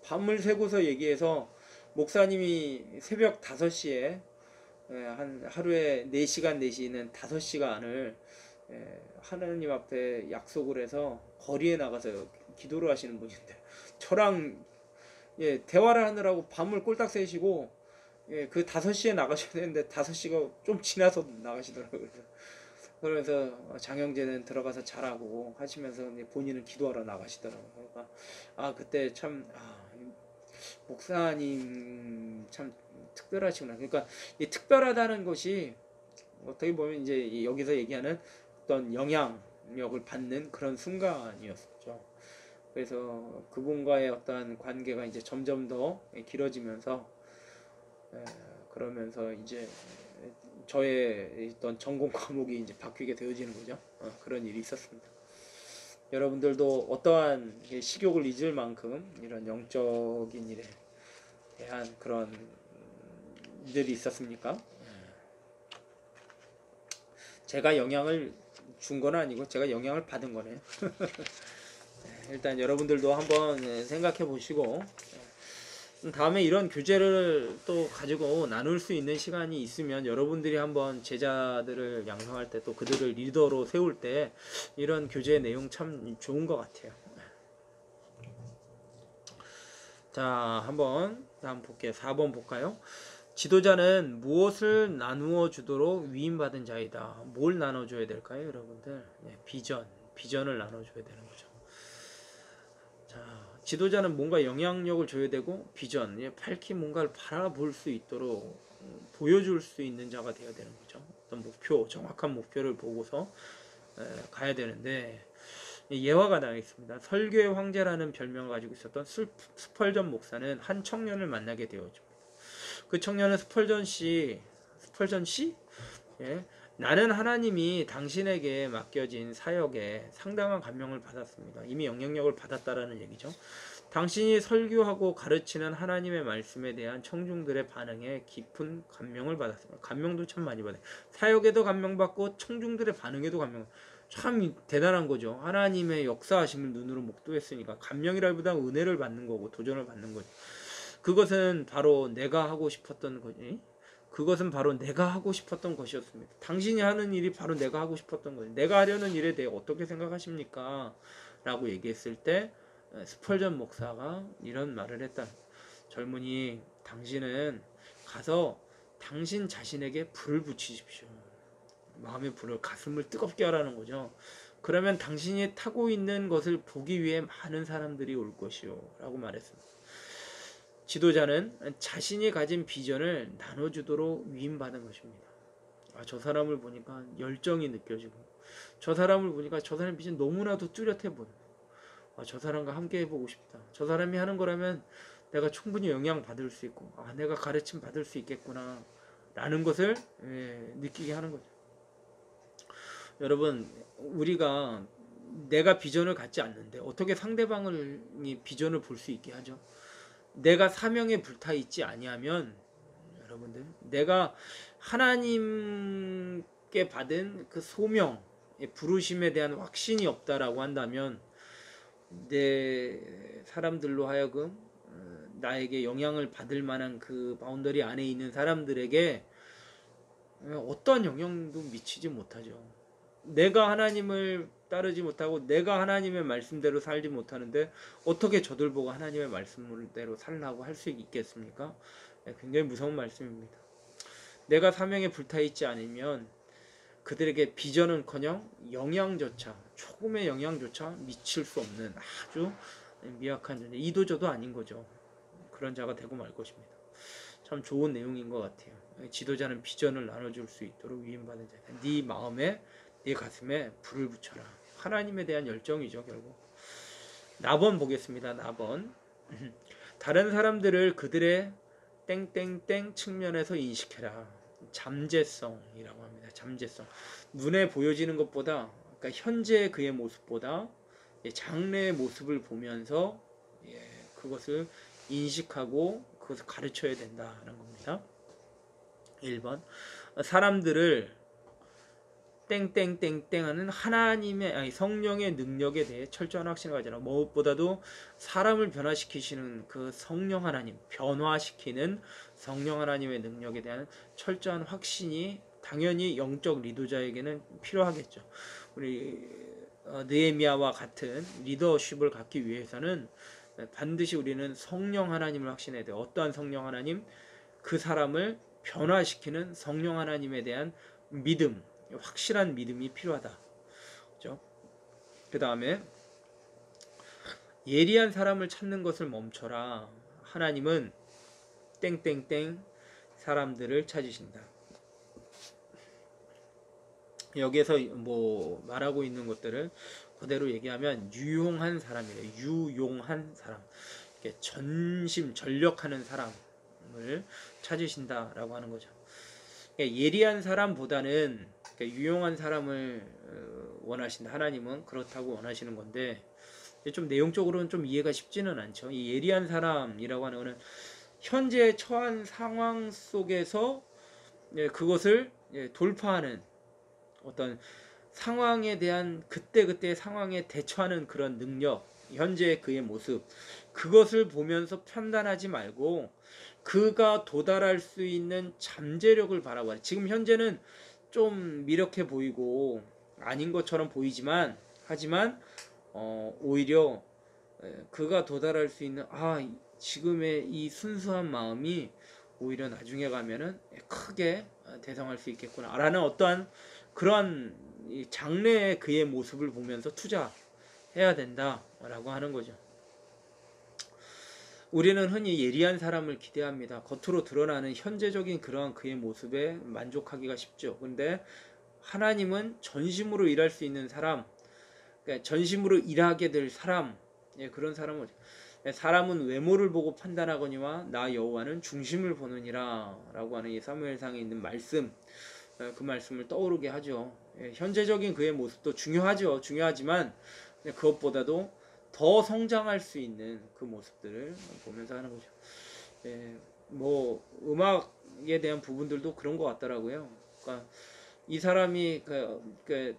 밤을 새고서 얘기해서 목사님이 새벽 5시에 한 하루에 4시간 내쉬는 5시간을 하나님 앞에 약속을 해서 거리에 나가서 기도를 하시는 분인데 저랑 대화를 하느라고 밤을 꼴딱 새시고 그 5시에 나가셔야 되는데 5시가 좀 지나서 나가시더라고요. 그래서 장영재는 들어가서 자라고 하시면서 본인은 기도하러 나가시더라고요. 그러니까 그때 참 목사님 참 특별하시구나. 그러니까 이 특별하다는 것이 어떻게 보면 이제 여기서 얘기하는 어떤 영향력을 받는 그런 순간이었죠. 그래서 그분과의 어떤 관계가 이제 점점 더 길어지면서 그러면서 이제 저의 있던 전공 과목이 이제 바뀌게 되어지는 거죠. 그런 일이 있었습니다. 여러분들도 어떠한 식욕을 잊을 만큼 이런 영적인 일에 대한 그런 일들이 있었습니까? 제가 영향을 준 건 아니고 제가 영향을 받은 거네요. 일단 여러분들도 한번 생각해 보시고 다음에 이런 교재를 또 가지고 나눌 수 있는 시간이 있으면 여러분들이 한번 제자들을 양성할 때 또 그들을 리더로 세울 때 이런 교재 내용 참 좋은 것 같아요. 자, 한번 다음 볼게요. 4번 볼까요? 지도자는 무엇을 나누어 주도록 위임받은 자이다. 뭘 나눠줘야 될까요, 여러분들? 비전을 나눠줘야 되는 거죠. 자, 지도자는 뭔가 영향력을 줘야 되고 비전, 밝히 뭔가를 바라볼 수 있도록 보여줄 수 있는 자가 되어야 되는 거죠. 어떤 목표, 정확한 목표를 보고서 가야 되는데 예화가 나와 있습니다. 설교의 황제라는 별명을 가지고 있었던 스펄전 목사는 한 청년을 만나게 되었죠. 그 청년은 스펄전 씨, 예, 나는 하나님이 당신에게 맡겨진 사역에 상당한 감명을 받았습니다. 이미 영향력을 받았다라는 얘기죠. 당신이 설교하고 가르치는 하나님의 말씀에 대한 청중들의 반응에 깊은 감명을 받았습니다. 감명도 참 많이 받아요. 사역에도 감명받고 청중들의 반응에도 감명. 참 대단한 거죠. 하나님의 역사하심을 눈으로 목도했으니까 감명이라기보다 은혜를 받는 거고 도전을 받는 거죠. 그것은 바로 내가 하고 싶었던 거지. 그것은 바로 내가 하고 싶었던 것이었습니다. 당신이 하는 일이 바로 내가 하고 싶었던 거예요. 내가 하려는 일에 대해 어떻게 생각하십니까? 라고 얘기했을 때 스펄전 목사가 이런 말을 했다. 젊은이, 당신은 가서 당신 자신에게 불을 붙이십시오. 마음의 불을, 가슴을 뜨겁게 하라는 거죠. 그러면 당신이 타고 있는 것을 보기 위해 많은 사람들이 올 것이요 라고 말했습니다. 지도자는 자신이 가진 비전을 나눠주도록 위임받은 것입니다. 저 사람을 보니까 열정이 느껴지고 저 사람을 보니까 저 사람 비전 너무나도 뚜렷해 보여. 저 사람과 함께 해보고 싶다. 저 사람이 하는 거라면 내가 충분히 영향받을 수 있고 내가 가르침 받을 수 있겠구나 라는 것을 느끼게 하는 거죠. 여러분, 우리가 내가 비전을 갖지 않는데 어떻게 상대방이 비전을 볼 수 있게 하죠? 내가 사명에 불타 있지 아니하면 여러분들, 내가 하나님께 받은 그 소명, 부르심에 대한 확신이 없다라고 한다면 내 사람들로 하여금 나에게 영향을 받을 만한 그 바운더리 안에 있는 사람들에게 어떠한 영향도 미치지 못하죠. 내가 하나님을 따르지 못하고 내가 하나님의 말씀대로 살지 못하는데 어떻게 저들 보고 하나님의 말씀대로 살라고 할 수 있겠습니까? 굉장히 무서운 말씀입니다. 내가 사명에 불타있지 않으면 그들에게 비전은커녕 영향조차, 조금의 영향조차 미칠 수 없는 아주 미약한 존재, 이도저도 아닌 거죠. 그런 자가 되고 말 것입니다. 참 좋은 내용인 것 같아요. 지도자는 비전을 나눠줄 수 있도록 위임받은 자다. 네 마음에 네 가슴에 불을 붙여라. 하나님에 대한 열정이죠. 결국 나번 보겠습니다. 나번 다른 사람들을 그들의 땡땡땡 측면에서 인식해라. 잠재성이라고 합니다. 잠재성. 눈에 보여지는 것보다, 그러니까 현재 그의 모습보다 장래의 모습을 보면서 그것을 인식하고 그것을 가르쳐야 된다는 겁니다. 1번 사람들을 땡땡땡땡 하는 하나님의 성령의 능력에 대해 철저한 확신을 가지라. 무엇보다도 사람을 변화시키시는 그 성령 하나님, 변화시키는 성령 하나님의 능력에 대한 철저한 확신이 당연히 영적 리더자에게는 필요하겠죠. 우리 느헤미야와 같은 리더십을 갖기 위해서는 반드시 우리는 성령 하나님을 확신해야 돼요. 어떠한 성령 하나님? 그 사람을 변화시키는 성령 하나님에 대한 믿음, 확실한 믿음이 필요하다. 그렇죠? 그 다음에 예리한 사람을 찾는 것을 멈춰라. 하나님은 땡땡땡 사람들을 찾으신다. 여기에서 뭐 말하고 있는 것들을 그대로 얘기하면 유용한 사람이래요. 유용한 사람. 전심 전력하는 사람을 찾으신다라고 하는 거죠. 예리한 사람보다는 유용한 사람을 원하신다. 하나님은 그렇다고 원하시는 건데 좀 내용적으로는 좀 이해가 쉽지는 않죠. 이 예리한 사람이라고 하는 것은 현재 처한 상황 속에서 그것을 돌파하는 어떤 상황에 대한 그때그때 상황에 대처하는 그런 능력, 현재의 그의 모습, 그것을 보면서 판단하지 말고 그가 도달할 수 있는 잠재력을 바라봐라. 지금 현재는 좀 미력해 보이고 아닌 것처럼 보이지만 오히려 그가 도달할 수 있는 지금의 이 순수한 마음이 오히려 나중에 가면은 크게 대성할 수 있겠구나 라는 어떠한 그러한 장래의 그의 모습을 보면서 투자해야 된다라고 하는 거죠. 우리는 흔히 예리한 사람을 기대합니다. 겉으로 드러나는 현재적인 그러한 그의 모습에 만족하기가 쉽죠. 근데 하나님은 전심으로 일할 수 있는 사람, 그러니까 전심으로 일하게 될 사람, 그런 사람은 사람은 외모를 보고 판단하거니와 나 여호와는 중심을 보느니라 라고 하는 이 사무엘상에 있는 말씀, 그 말씀을 떠오르게 하죠. 현재적인 그의 모습도 중요하죠. 중요하지만 그것보다도 더 성장할 수 있는 그 모습들을 보면서 하는 거죠. 뭐 음악에 대한 부분들도 그런 것 같더라고요. 그러니까 이 사람이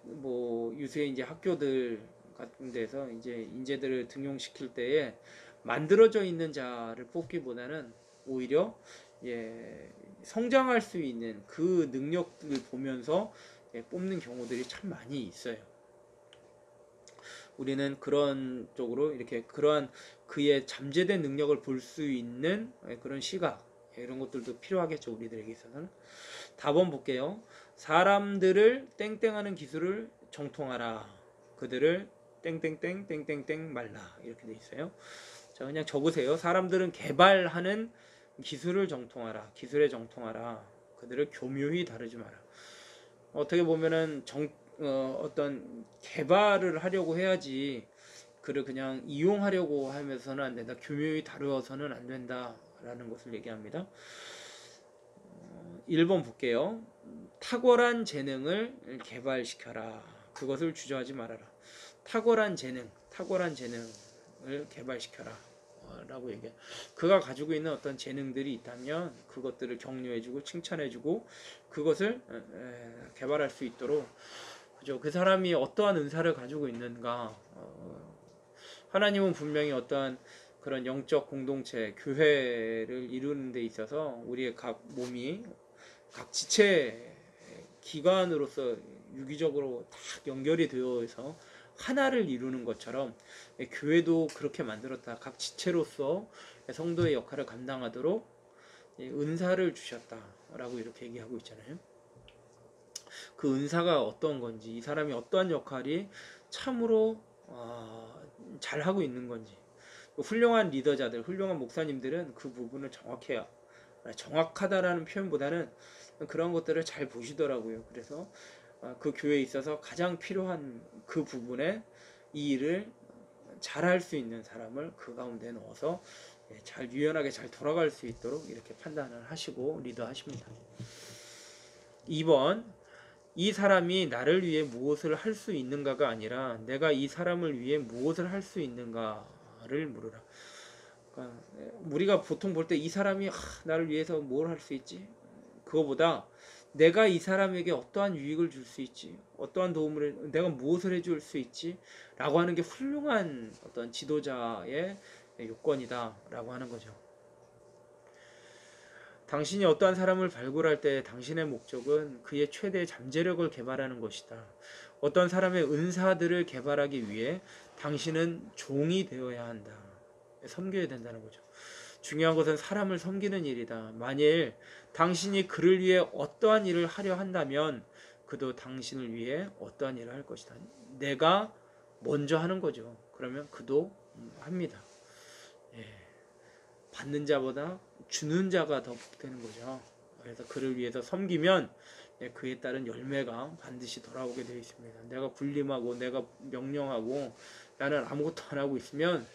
뭐 유수의 이제 학교들 같은 데서 이제 인재들을 등용시킬 때에 만들어져 있는 자를 뽑기보다는 오히려 성장할 수 있는 그 능력들을 보면서 뽑는 경우들이 참 많이 있어요. 우리는 그런 쪽으로 이렇게 그러한 그의 잠재된 능력을 볼 수 있는 그런 시각, 이런 것들도 필요하겠죠. 우리들에게 있어서는. 답은 볼게요. 사람들을 땡땡하는 기술을 정통하라. 그들을 땡땡땡 땡땡땡 말라. 이렇게 돼 있어요. 자, 그냥 적으세요. 사람들은 개발하는 기술을 정통하라. 기술에 정통하라. 그들을 교묘히 다루지 마라. 어떻게 보면은 어떤 개발을 하려고 해야지 그를 그냥 이용하려고 하면서는 안 된다. 교묘히 다루어서는 안 된다라는 것을 얘기합니다. 1번 볼게요. 탁월한 재능을 개발시켜라. 그것을 주저하지 말아라. 탁월한 재능을 개발시켜라 라고 얘기해요. 그가 가지고 있는 어떤 재능들이 있다면 그것들을 격려해주고 칭찬해주고 그것을 개발할 수 있도록, 그죠? 그 사람이 어떠한 은사를 가지고 있는가. 하나님은 분명히 어떠한 그런 영적 공동체, 교회를 이루는 데 있어서 우리의 각 몸이 각 지체 기관으로서 유기적으로 딱 연결이 되어서 하나를 이루는 것처럼 교회도 그렇게 만들었다. 각 지체로서 성도의 역할을 감당하도록 은사를 주셨다라고 이렇게 얘기하고 있잖아요. 그 은사가 어떤 건지, 이 사람이 어떠한 역할이 참으로 잘하고 있는 건지, 훌륭한 리더자들, 훌륭한 목사님들은 그 부분을 정확히 정확하다라는 표현보다는 그런 것들을 잘 보시더라고요. 그래서 그 교회에 있어서 가장 필요한 그 부분에 이 일을 잘할 수 있는 사람을 그 가운데 넣어서 잘 유연하게 잘 돌아갈 수 있도록 이렇게 판단을 하시고 리더하십니다. 2번, 이 사람이 나를 위해 무엇을 할 수 있는가가 아니라 내가 이 사람을 위해 무엇을 할 수 있는가를 물으라. 그러니까 우리가 보통 볼 때 이 사람이 나를 위해서 뭘 할 수 있지? 그거보다 내가 이 사람에게 어떠한 유익을 줄 수 있지? 어떠한 도움을, 내가 무엇을 해줄 수 있지? 라고 하는 게 훌륭한 어떤 지도자의 요건이다 라고 하는 거죠. 당신이 어떠한 사람을 발굴할 때 당신의 목적은 그의 최대 잠재력을 개발하는 것이다. 어떤 사람의 은사들을 개발하기 위해 당신은 종이 되어야 한다. 섬겨야 된다는 거죠. 중요한 것은 사람을 섬기는 일이다. 만일 당신이 그를 위해 어떠한 일을 하려 한다면 그도 당신을 위해 어떠한 일을 할 것이다. 내가 먼저 하는 거죠. 그러면 그도 합니다. 받는 자보다 주는 자가 더 복되는 거죠. 그래서 그를 위해서 섬기면 그에 따른 열매가 반드시 돌아오게 되어 있습니다. 내가 군림하고 내가 명령하고 나는 아무것도 안 하고 있으면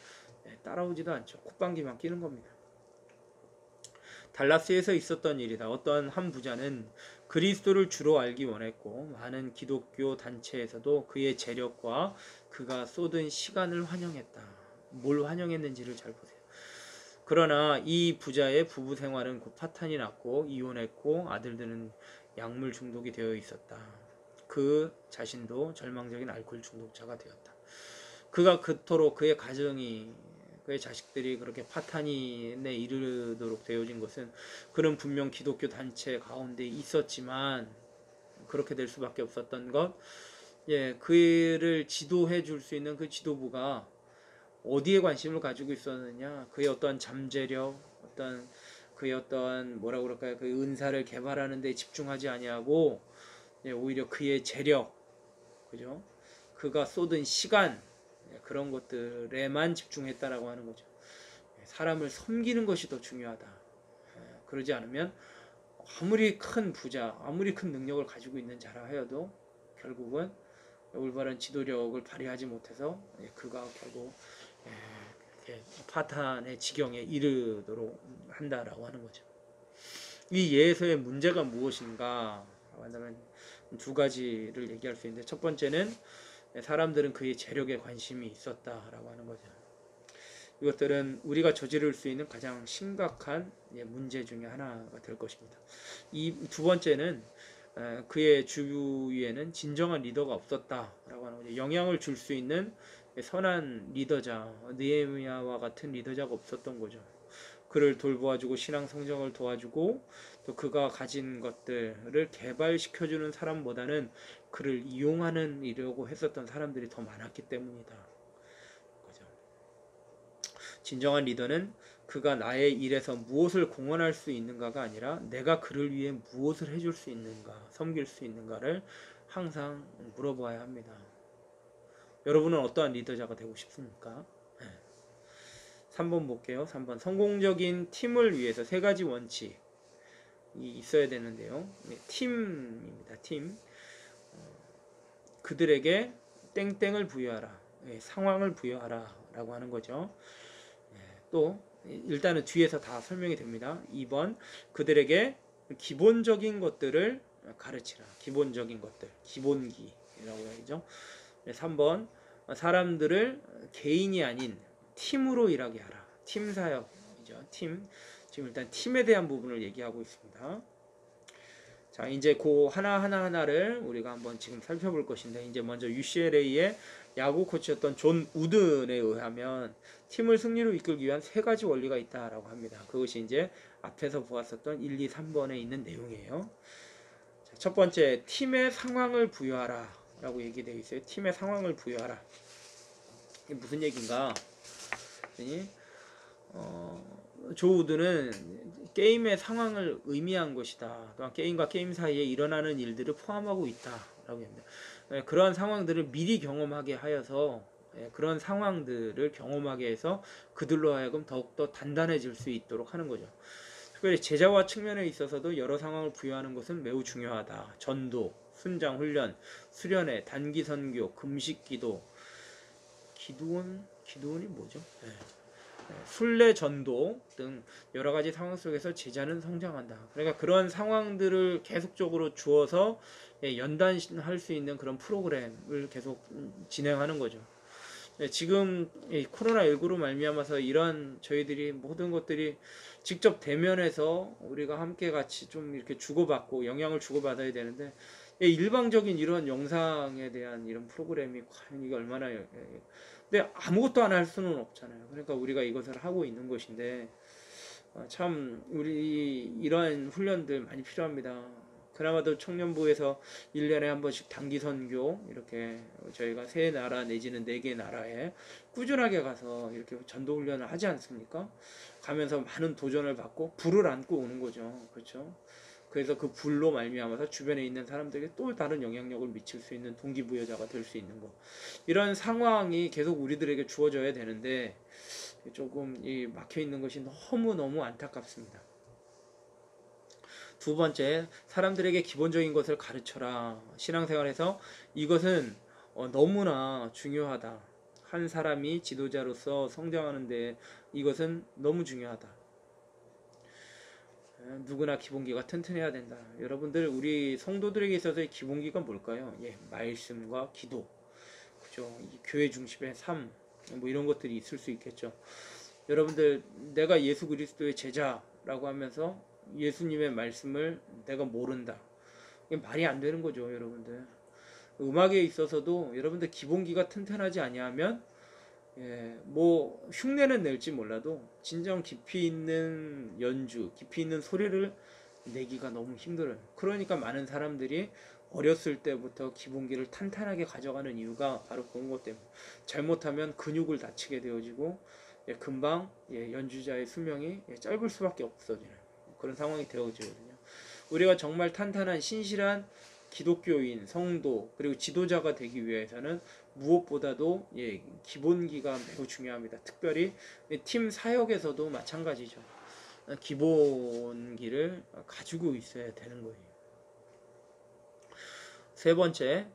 따라오지도 않죠. 콧방귀만 끼는 겁니다. 달라스에서 있었던 일이다. 어떤 한 부자는 그리스도를 주로 알기 원했고 많은 기독교 단체에서도 그의 재력과 그가 쏟은 시간을 환영했다. 뭘 환영했는지를 잘 보세요. 그러나 이 부자의 부부 생활은 곧 파탄이 났고 이혼했고 아들들은 약물 중독이 되어 있었다. 그 자신도 절망적인 알코올 중독자가 되었다. 그가 그토록 그의 가정이 그의 자식들이 그렇게 파탄에 이르도록 되어진 것은 그는 분명 기독교 단체 가운데 있었지만 그렇게 될 수밖에 없었던 것, 그를 지도해 줄 수 있는 그 지도부가 어디에 관심을 가지고 있었느냐, 그의 어떤 잠재력, 그의 어떤 뭐라 그럴까요, 그 은사를 개발하는 데 집중하지 아니하고 오히려 그의 재력, 그죠? 그가 쏟은 시간, 그런 것들에만 집중했다라고 하는 거죠. 사람을 섬기는 것이 더 중요하다. 그러지 않으면 아무리 큰 부자, 아무리 큰 능력을 가지고 있는 자라 하여도 결국은 올바른 지도력을 발휘하지 못해서 그가 결국 파탄의 지경에 이르도록 한다라고 하는 거죠. 이 예에서의 문제가 무엇인가 한다면 두 가지를 얘기할 수 있는데, 첫 번째는 사람들은 그의 재력에 관심이 있었다라고 하는 거죠. 이것들은 우리가 저지를 수 있는 가장 심각한 문제 중에 하나가 될 것입니다. 이 두 번째는 그의 주위에는 진정한 리더가 없었다라고 하는 거죠. 영향을 줄 수 있는 선한 리더자, 느헤미야와 같은 리더자가 없었던 거죠. 그를 돌보아주고 신앙 성장을 도와주고 또 그가 가진 것들을 개발시켜주는 사람보다는 그를 이용하려고 했었던 사람들이 더 많았기 때문이다. 그죠? 진정한 리더는 그가 나의 일에서 무엇을 공헌할 수 있는가가 아니라 내가 그를 위해 무엇을 해줄 수 있는가, 섬길 수 있는가를 항상 물어봐야 합니다. 여러분은 어떠한 리더자가 되고 싶습니까? 3번 볼게요. 3번, 성공적인 팀을 위해서 세 가지 원칙이 있어야 되는데요. 팀입니다. 팀. 그들에게 땡땡을 부여하라, 상황을 부여하라 라고 하는 거죠. 또 일단은 뒤에서 다 설명이 됩니다. 2번, 그들에게 기본적인 것들을 가르치라. 기본적인 것들, 기본기라고 해야죠. 3번, 사람들을 개인이 아닌 팀으로 일하게 하라. 팀 사역이죠. 팀. 지금 일단 팀에 대한 부분을 얘기하고 있습니다. 자, 이제 그 하나를 우리가 한번 지금 살펴볼 것인데, 이제 먼저 UCLA의 야구 코치였던 존 우든에 의하면 팀을 승리로 이끌기 위한 세 가지 원리가 있다라고 합니다. 그것이 이제 앞에서 보았었던 1, 2, 3번에 있는 내용이에요. 자, 첫 번째, 팀의 상황을 부여하라 라고 얘기되어 있어요. 팀의 상황을 부여하라. 이게 무슨 얘기인가? 조 우드는 게임의 상황을 의미한 것이다. 또한 게임과 게임 사이에 일어나는 일들을 포함하고 있다라고 합니다. 그러한 상황들을 미리 경험하게 하여서, 그런 상황들을 경험하게 해서 그들로 하여금 더욱더 단단해질 수 있도록 하는 거죠. 특별히 제자와 측면에 있어서도 여러 상황을 부여하는 것은 매우 중요하다. 전도, 순장 훈련, 수련회, 단기 선교, 금식 기도, 기도원이 뭐죠? 네. 순례 전도 등 여러 가지 상황 속에서 제자는 성장한다. 그러니까 그런 상황들을 계속적으로 주어서 연단할 수 있는 그런 프로그램을 계속 진행하는 거죠. 지금 코로나19로 말미암아서 이런 저희들이 모든 것들이 직접 대면해서 우리가 함께 같이 좀 이렇게 주고받고 영향을 주고받아야 되는데 일방적인 이런 영상에 대한 이런 프로그램이 과연 이게 얼마나 근데 아무것도 안 할 수는 없잖아요. 그러니까 우리가 이것을 하고 있는 것인데 참 우리 이러한 훈련들 많이 필요합니다. 그나마도 청년부에서 1년에 한 번씩 단기 선교 이렇게 저희가 3나라 내지는 4개 나라에 꾸준하게 가서 이렇게 전도 훈련을 하지 않습니까? 가면서 많은 도전을 받고 불을 안고 오는 거죠. 그렇죠? 그래서 그 불로 말미암아서 주변에 있는 사람들에게 또 다른 영향력을 미칠 수 있는 동기부여자가 될 수 있는 거. 이런 상황이 계속 우리들에게 주어져야 되는데 조금 막혀 있는 것이 너무너무 안타깝습니다. 두 번째, 사람들에게 기본적인 것을 가르쳐라. 신앙생활에서 이것은 너무나 중요하다. 한 사람이 지도자로서 성장하는데 이것은 너무 중요하다. 누구나 기본기가 튼튼해야 된다. 여러분들 우리 성도들에게 있어서의 기본기가 뭘까요? 말씀과 기도, 그죠? 교회 중심의 삶, 뭐 이런 것들이 있을 수 있겠죠. 여러분들 내가 예수 그리스도의 제자라고 하면서 예수님의 말씀을 내가 모른다. 이게 말이 안 되는 거죠, 여러분들. 음악에 있어서도 여러분들 기본기가 튼튼하지 아니하면 뭐 흉내는 낼지 몰라도 진정 깊이 있는 연주, 깊이 있는 소리를 내기가 너무 힘들어요. 그러니까 많은 사람들이 어렸을 때부터 기본기를 탄탄하게 가져가는 이유가 바로 그런 것 때문에 잘못하면 근육을 다치게 되어지고 금방 연주자의 수명이 짧을 수밖에 없어지는 그런 상황이 되어지거든요. 우리가 정말 탄탄한 신실한 기독교인, 성도, 그리고 지도자가 되기 위해서는 무엇보다도 기본기가 매우 중요합니다. 특별히 팀 사역에서도 마찬가지죠. 기본기를 가지고 있어야 되는 거예요. 세 번째,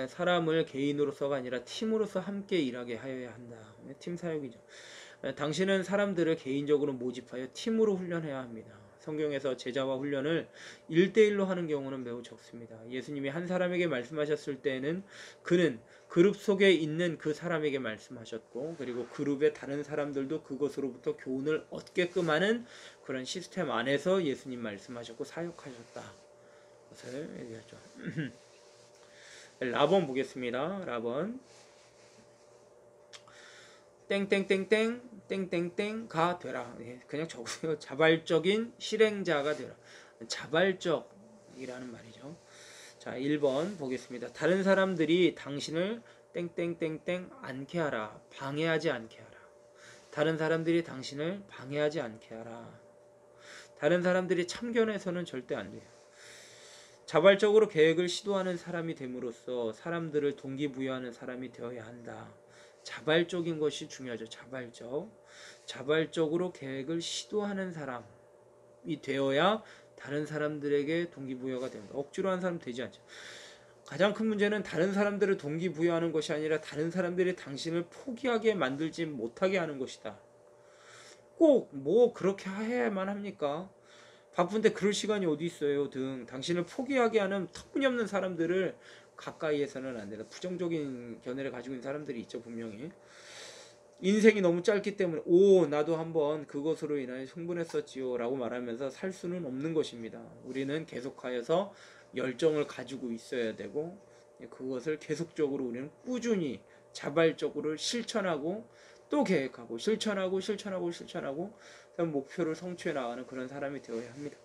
사람을 개인으로서가 아니라 팀으로서 함께 일하게 하여야 한다. 팀 사역이죠. 당신은 사람들을 개인적으로 모집하여 팀으로 훈련해야 합니다. 성경에서 제자와 훈련을 1대1로 하는 경우는 매우 적습니다. 예수님이 한 사람에게 말씀하셨을 때에는 그는 그룹 속에 있는 그 사람에게 말씀하셨고, 그리고 그룹의 다른 사람들도 그것으로부터 교훈을 얻게끔 하는 그런 시스템 안에서 예수님 말씀하셨고 사역하셨다. 것을 얘기하죠. 라본 보겠습니다. 라본. 땡땡땡땡 땡땡땡가 되라. 그냥 적으세요. 자발적인 실행자가 되라. 자발적이라는 말이죠. 자, 1번 보겠습니다. 다른 사람들이 당신을 땡땡땡땡 않게 하라. 방해하지 않게 하라. 다른 사람들이 당신을 방해하지 않게 하라. 다른 사람들이 참견해서는 절대 안 돼요. 자발적으로 계획을 시도하는 사람이 됨으로써 사람들을 동기부여하는 사람이 되어야 한다. 자발적인 것이 중요하죠. 자발적으로 계획을 시도하는 사람이 되어야 다른 사람들에게 동기부여가 됩니다. 억지로 하는 사람 되지 않죠. 가장 큰 문제는 다른 사람들을 동기부여하는 것이 아니라 다른 사람들이 당신을 포기하게 만들지 못하게 하는 것이다. 꼭 뭐 그렇게 해야만 합니까? 바쁜데 그럴 시간이 어디 있어요 등 당신을 포기하게 하는 터무니없는 사람들을 가까이에서는 안 된다. 부정적인 견해를 가지고 있는 사람들이 있죠. 분명히 인생이 너무 짧기 때문에 나도 한번 그것으로 인하여 흥분했었지요 라고 말하면서 살 수는 없는 것입니다. 우리는 계속하여서 열정을 가지고 있어야 되고 그것을 계속적으로 우리는 꾸준히 자발적으로 실천하고 또 계획하고 실천하고 목표를 성취해 나가는 그런 사람이 되어야 합니다.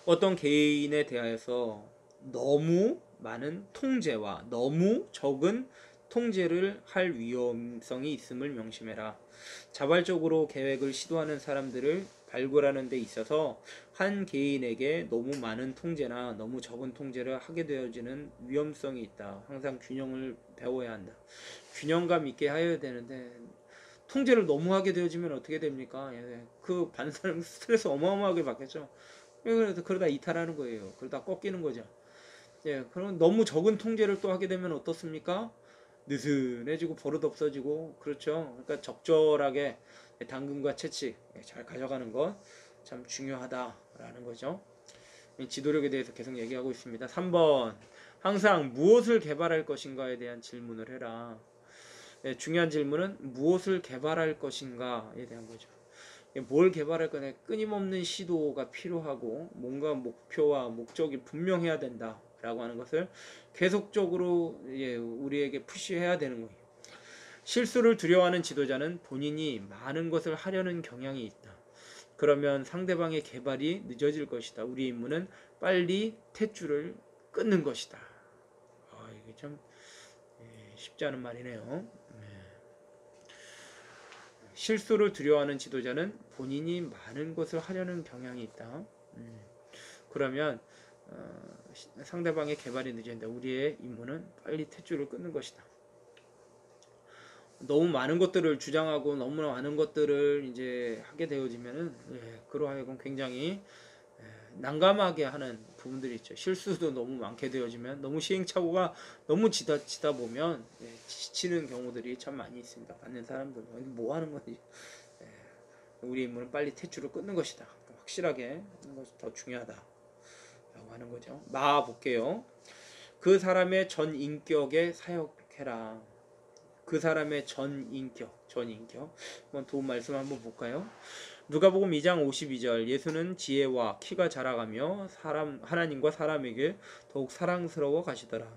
어떤 개인에 대하여서 너무 많은 통제와 너무 적은 통제를 할 위험성이 있음을 명심해라. 자발적으로 계획을 시도하는 사람들을 발굴하는 데 있어서 한 개인에게 너무 많은 통제나 너무 적은 통제를 하게 되어지는 위험성이 있다. 항상 균형을 배워야 한다. 균형감 있게 하여야 되는데 통제를 너무 하게 되어지면 어떻게 됩니까? 예, 그 받는 사람 스트레스 어마어마하게 받겠죠. 그래서 그러다 이탈하는 거예요. 그러다 꺾이는 거죠. 예, 그럼 너무 적은 통제를 또 하게 되면 어떻습니까? 느슨해지고 버릇 없어지고, 그렇죠. 그러니까 적절하게 당근과 채찍 잘 가져가는 것 참 중요하다라는 거죠. 이 지도력에 대해서 계속 얘기하고 있습니다. 3번, 항상 무엇을 개발할 것인가에 대한 질문을 해라. 예, 중요한 질문은 무엇을 개발할 것인가에 대한 거죠. 예, 뭘 개발할 거냐, 끊임없는 시도가 필요하고 뭔가 목표와 목적이 분명해야 된다라고 하는 것을 계속적으로 예, 우리에게 푸시해야 되는 거예요. 실수를 두려워하는 지도자는 본인이 많은 것을 하려는 경향이 있다. 그러면 상대방의 개발이 늦어질 것이다. 우리 임무는 빨리 탯줄을 끊는 것이다. 이게 참 쉽지 않은 말이네요. 실수를 두려워하는 지도자는 본인이 많은 것을 하려는 경향이 있다. 그러면 상대방의 개발이 늦어진다. 우리의 임무는 빨리 탯줄을 끊는 것이다. 너무 많은 것들을 주장하고 너무나 많은 것들을 이제 하게 되어지면은 그러하여금 굉장히 난감하게 하는 부분들이 있죠. 실수도 너무 많게 되어지면 너무 시행착오가 너무 지다 보면 지치는 경우들이 참 많이 있습니다. 받는 사람들 뭐 하는 거지? 우리 임무는 빨리 탯줄을 끊는 것이다. 확실하게 하는 것이 더 중요하다라고 하는 거죠. 마 볼게요. 그 사람의 전 인격에 사역해라. 그 사람의 전 인격. 한번 도움 말씀 한번 볼까요? 누가복음 2장 52절, 예수는 지혜와 키가 자라가며 하나님과 사람에게 더욱 사랑스러워 가시더라.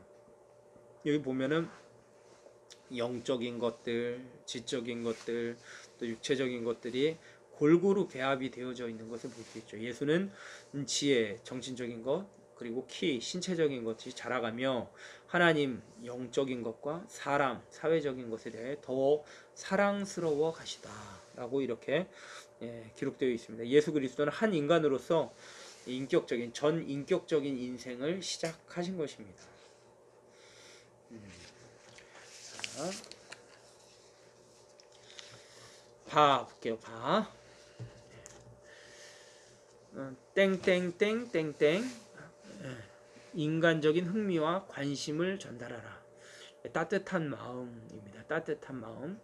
여기 보면은 영적인 것들, 지적인 것들, 또 육체적인 것들이 골고루 배합이 되어져 있는 것을 볼 수 있죠. 예수는 지혜, 정신적인 것, 그리고 키, 신체적인 것이 자라가며 하나님, 영적인 것과 사람, 사회적인 것에 대해 더 사랑스러워 가시다 라고 이렇게 기록되어 있습니다. 예수 그리스도는 한 인간으로서 전 인격적인 인생을 시작하신 것입니다. 자, 봐 볼게요. 봐. 땡땡땡땡땡 인간적인 흥미와 관심을 전달하라. 따뜻한 마음입니다. 따뜻한 마음.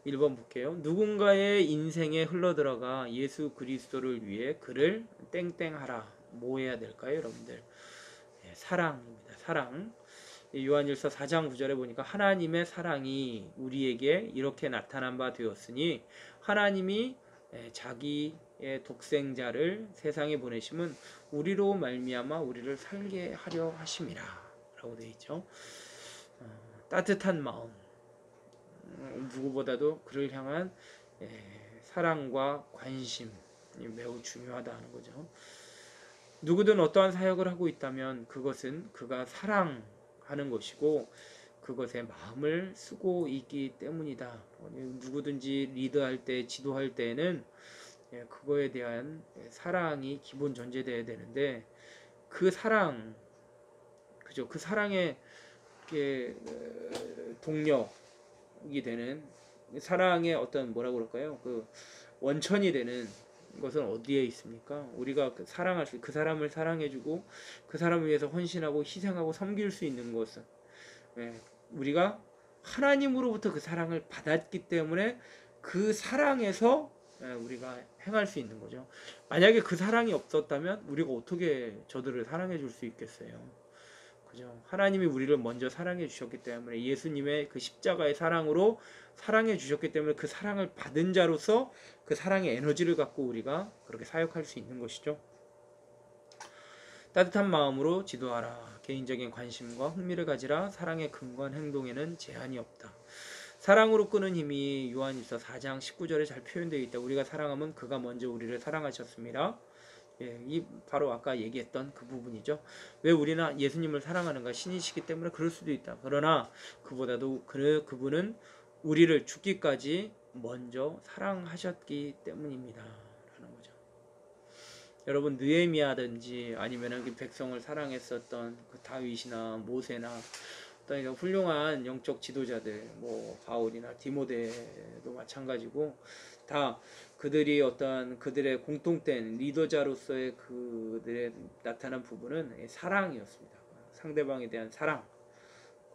1번 볼게요. 누군가의 인생에 흘러들어가 예수 그리스도를 위해 그를 땡땡하라. 뭐 해야 될까요, 여러분들? 사랑입니다. 사랑. 요한일서 4장 9절에 보니까 하나님의 사랑이 우리에게 이렇게 나타난 바 되었으니 하나님이 자기의 독생자를 세상에 보내심은 우리로 말미암아 우리를 살게 하려 하심이라 라고 되어 있죠. 따뜻한 마음, 누구보다도 그를 향한 사랑과 관심이 매우 중요하다는 거죠. 누구든 어떠한 사역을 하고 있다면 그것은 그가 사랑하는 것이고 그것에 마음을 쓰고 있기 때문이다. 누구든지 리드할 때, 지도할 때에는 그거에 대한 사랑이 기본 전제되어야 되는데 그 사랑, 그죠? 그 사랑의 동력이 되는 사랑의 어떤 뭐라고 그럴까요? 그 원천이 되는 것은 어디에 있습니까? 우리가 사랑할 수, 그 사람을 사랑해주고 그 사람을 위해서 헌신하고 희생하고 섬길 수 있는 것은 우리가 하나님으로부터 그 사랑을 받았기 때문에 그 사랑에서 우리가 행할 수 있는 거죠. 만약에 그 사랑이 없었다면 우리가 어떻게 저들을 사랑해 줄 수 있겠어요? 그죠? 하나님이 우리를 먼저 사랑해 주셨기 때문에 예수님의 그 십자가의 사랑으로 사랑해 주셨기 때문에 그 사랑을 받은 자로서 그 사랑의 에너지를 갖고 우리가 그렇게 사역할 수 있는 것이죠. 따뜻한 마음으로 지도하라. 개인적인 관심과 흥미를 가지라. 사랑의 근거한 행동에는 제한이 없다. 사랑으로 끄는 힘이 요한일서 4장 19절에 잘 표현되어 있다. 우리가 사랑하면 그가 먼저 우리를 사랑하셨습니다. 이 바로 아까 얘기했던 그 부분이죠. 왜 우리는 예수님을 사랑하는가? 신이시기 때문에 그럴 수도 있다. 그러나 그보다도 그분은 우리를 죽기까지 먼저 사랑하셨기 때문입니다. 라는 거죠. 여러분 느헤미야든지 아니면 백성을 사랑했었던 그 다윗이나 모세나 어떤 이런 훌륭한 영적 지도자들, 뭐 바울이나 디모데도 마찬가지고 다 그들이 어떤 그들의 공통된 리더자로서의 그들의 나타난 부분은 사랑이었습니다. 상대방에 대한 사랑,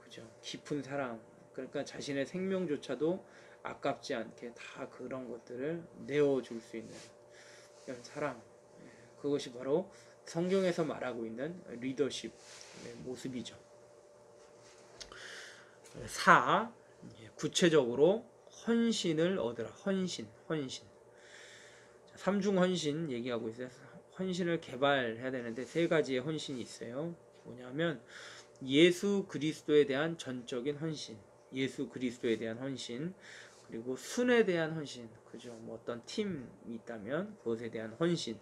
그죠? 깊은 사랑. 그러니까 자신의 생명조차도 아깝지 않게 다 그런 것들을 내어줄 수 있는 이런 사랑. 그것이 바로 성경에서 말하고 있는 리더십의 모습이죠. 4. 구체적으로 헌신을 얻으라. 헌신. 삼중 헌신 얘기하고 있어요. 헌신을 개발해야 되는데 세 가지의 헌신이 있어요. 뭐냐면 예수 그리스도에 대한 전적인 헌신, 예수 그리스도에 대한 헌신, 그리고 순에 대한 헌신, 그죠? 뭐 어떤 팀이 있다면 그것에 대한 헌신,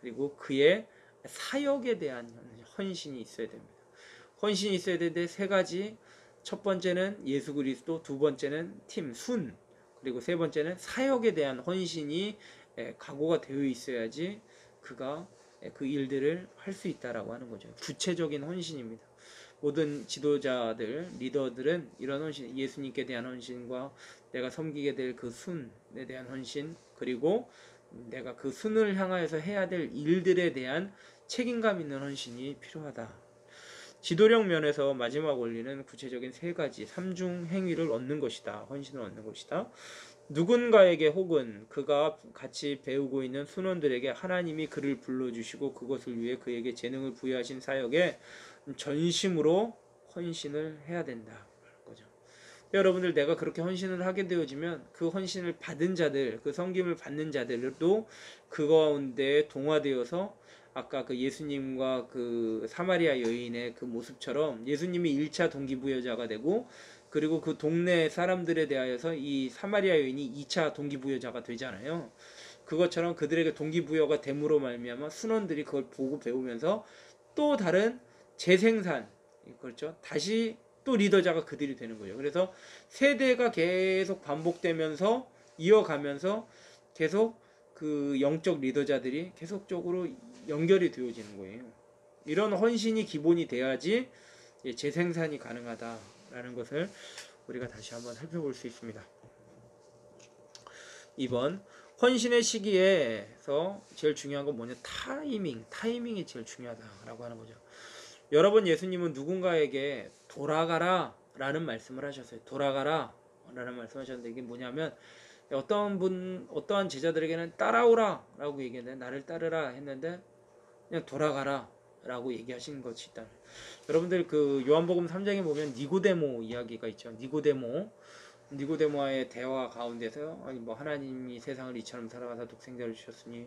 그리고 그의 사역에 대한 헌신이 있어야 됩니다. 헌신이 있어야 되는데 세 가지. 첫 번째는 예수 그리스도, 두 번째는 팀, 순, 그리고 세 번째는 사역에 대한 헌신이 각오가 되어 있어야지 그가 그 일들을 할 수 있다라고 하는 거죠. 구체적인 헌신입니다. 모든 지도자들, 리더들은 이런 헌신, 예수님께 대한 헌신과 내가 섬기게 될 그 순에 대한 헌신, 그리고 내가 그 순을 향하여서 해야 될 일들에 대한 책임감 있는 헌신이 필요하다. 지도력 면에서 마지막 원리는 구체적인 세 가지, 삼중 행위를 얻는 것이다. 헌신을 얻는 것이다. 누군가에게 혹은 그가 같이 배우고 있는 순원들에게 하나님이 그를 불러주시고 그것을 위해 그에게 재능을 부여하신 사역에 전심으로 헌신을 해야 된다. 거죠. 여러분들, 내가 그렇게 헌신을 하게 되어지면 그 헌신을 받은 자들, 그 섬김을 받는 자들도 그 가운데 동화되어서 아까 그 예수님과 그 사마리아 여인의 그 모습처럼 예수님이 1차 동기부여자가 되고, 그리고 그 동네 사람들에 대하여서 이 사마리아 여인이 2차 동기부여자가 되잖아요. 그것처럼 그들에게 동기부여가 됨으로 말미암아 순원들이 그걸 보고 배우면서 또 다른 재생산, 그렇죠? 다시 또 리더자가 그들이 되는 거예요. 그래서 세대가 계속 반복되면서 이어가면서 계속 그 영적 리더자들이 계속적으로 연결이 되어지는 거예요. 이런 헌신이 기본이 돼야지 재생산이 가능하다라는 것을 우리가 다시 한번 살펴볼 수 있습니다. 2번, 헌신의 시기에서 제일 중요한 건 뭐냐? 타이밍이 제일 중요하다라고 하는 거죠. 여러 번 예수님은 누군가에게 돌아가라 라는 말씀을 하셨어요. 돌아가라 라는 말씀을 하셨는데, 이게 뭐냐면 어떠한 제자들에게는 따라오라 라고 얘기했는데, 나를 따르라 했는데 그냥 돌아가라 라고 얘기하신 것이 있다. 여러분들 그 요한복음 3장에 보면 니고데모 이야기가 있죠. 니고데모와의 대화 가운데서 아니 뭐 하나님이 세상을 이처럼 사랑하사 독생자를 주셨으니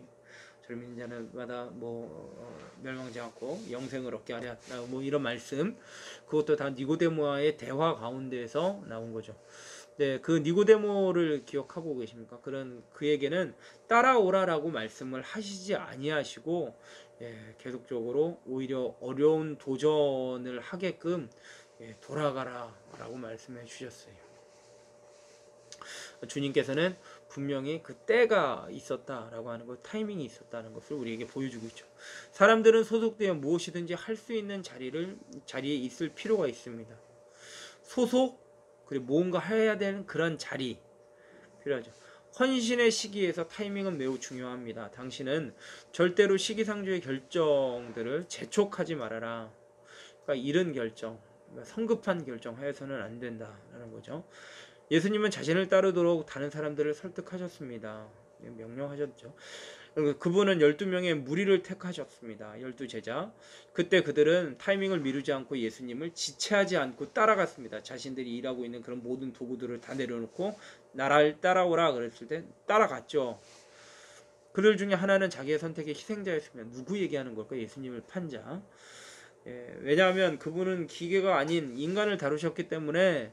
젊은 자는마다 멸망하지 않고 영생을 얻게 하랴, 뭐 이런 말씀, 그것도 다 니고데모와의 대화 가운데에서 나온 거죠. 네, 그 니고데모를 기억하고 계십니까? 그에게는 따라오라라고 말씀을 하시지 아니하시고 계속적으로 오히려 어려운 도전을 하게끔 돌아가라라고 말씀해 주셨어요. 주님께서는 분명히 그 때가 있었다라고 하는 것, 타이밍이 있었다는 것을 우리에게 보여주고 있죠. 사람들은 소속되어 무엇이든지 할 수 있는 자리에 있을 필요가 있습니다. 소속, 그리고 뭔가 해야 되는 그런 자리 필요하죠. 헌신의 시기에서 타이밍은 매우 중요합니다. 당신은 절대로 시기상조의 결정들을 재촉하지 말아라. 그러니까 이른 결정, 성급한 결정하여서는 안 된다라는 거죠. 예수님은 자신을 따르도록 다른 사람들을 설득하셨습니다. 명령하셨죠. 그분은 12명의 무리를 택하셨습니다. 12제자. 그때 그들은 타이밍을 미루지 않고 예수님을 지체하지 않고 따라갔습니다. 자신들이 일하고 있는 그런 모든 도구들을 다 내려놓고 나를 따라오라 그랬을 때 따라갔죠. 그들 중에 하나는 자기의 선택의 희생자였습니다. 누구 얘기하는 걸까? 예수님을 판 자. 왜냐하면 그분은 기계가 아닌 인간을 다루셨기 때문에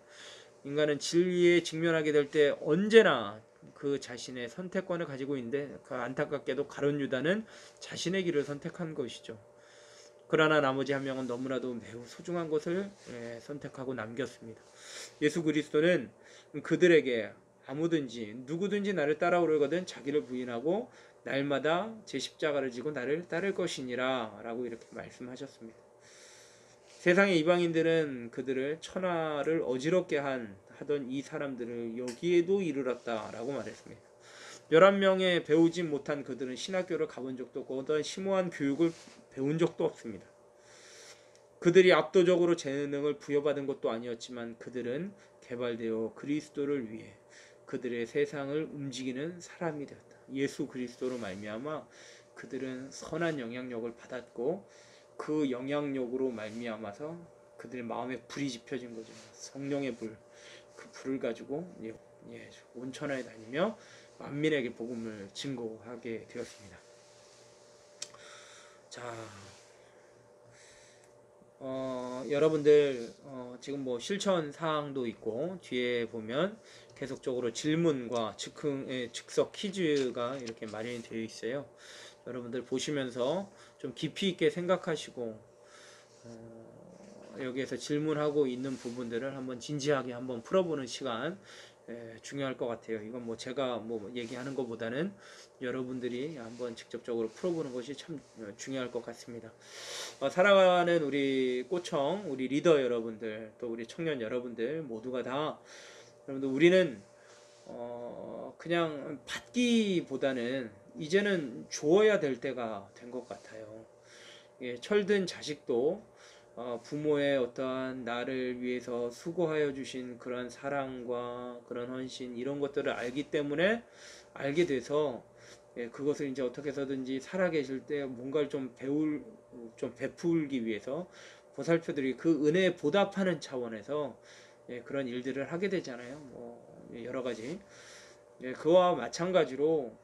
인간은 진리에 직면하게 될 때 언제나 그 자신의 선택권을 가지고 있는데, 그 안타깝게도 가룟 유다는 자신의 길을 선택한 것이죠. 그러나 나머지 한 명은 너무나도 매우 소중한 것을 선택하고 남겼습니다. 예수 그리스도는 그들에게 누구든지 나를 따라오려거든 자기를 부인하고 날마다 제 십자가를 지고 나를 따를 것이니라 라고 이렇게 말씀하셨습니다. 세상의 이방인들은 그들을 천하를 어지럽게 하던 이 사람들을 여기에도 이르렀다라고 말했습니다. 11명의 배우지 못한 그들은 신학교를 가본 적도 없고 어떤 심오한 교육을 배운 적도 없습니다. 그들이 압도적으로 재능을 부여받은 것도 아니었지만 그들은 개발되어 그리스도를 위해 그들의 세상을 움직이는 사람이 되었다. 예수 그리스도로 말미암아 그들은 선한 영향력을 받았고 그 영향력으로 말미암아서 그들 마음에 불이 지펴진 거죠. 성령의 불, 그 불을 가지고 온 천하에 다니며 만민에게 복음을 증거하게 되었습니다. 자, 여러분들 지금 뭐 실천 사항도 있고 뒤에 보면 계속적으로 질문과 즉석 퀴즈가 이렇게 마련이 되어 있어요. 여러분들 보시면서 좀 깊이 있게 생각하시고 여기에서 질문하고 있는 부분들을 한번 진지하게 한번 풀어보는 시간 중요할 것 같아요. 이건 뭐 제가 뭐 얘기하는 것보다는 여러분들이 한번 직접적으로 풀어보는 것이 참 중요할 것 같습니다. 살아가는 우리 꼬청, 우리 리더 여러분들, 또 우리 청년 여러분들 모두가 다 여러분들 우리는 그냥 받기보다는 이제는 주어야 될 때가 된 것 같아요. 철든 자식도 부모의 어떠한 나를 위해서 수고하여 주신 그런 사랑과 그런 헌신 이런 것들을 알기 때문에 알게 돼서 그것을 이제 어떻게 해서든지 살아계실 때 뭔가를 좀 베풀기 위해서 보살펴드리기 그 은혜에 보답하는 차원에서 그런 일들을 하게 되잖아요. 뭐 여러 가지 그와 마찬가지로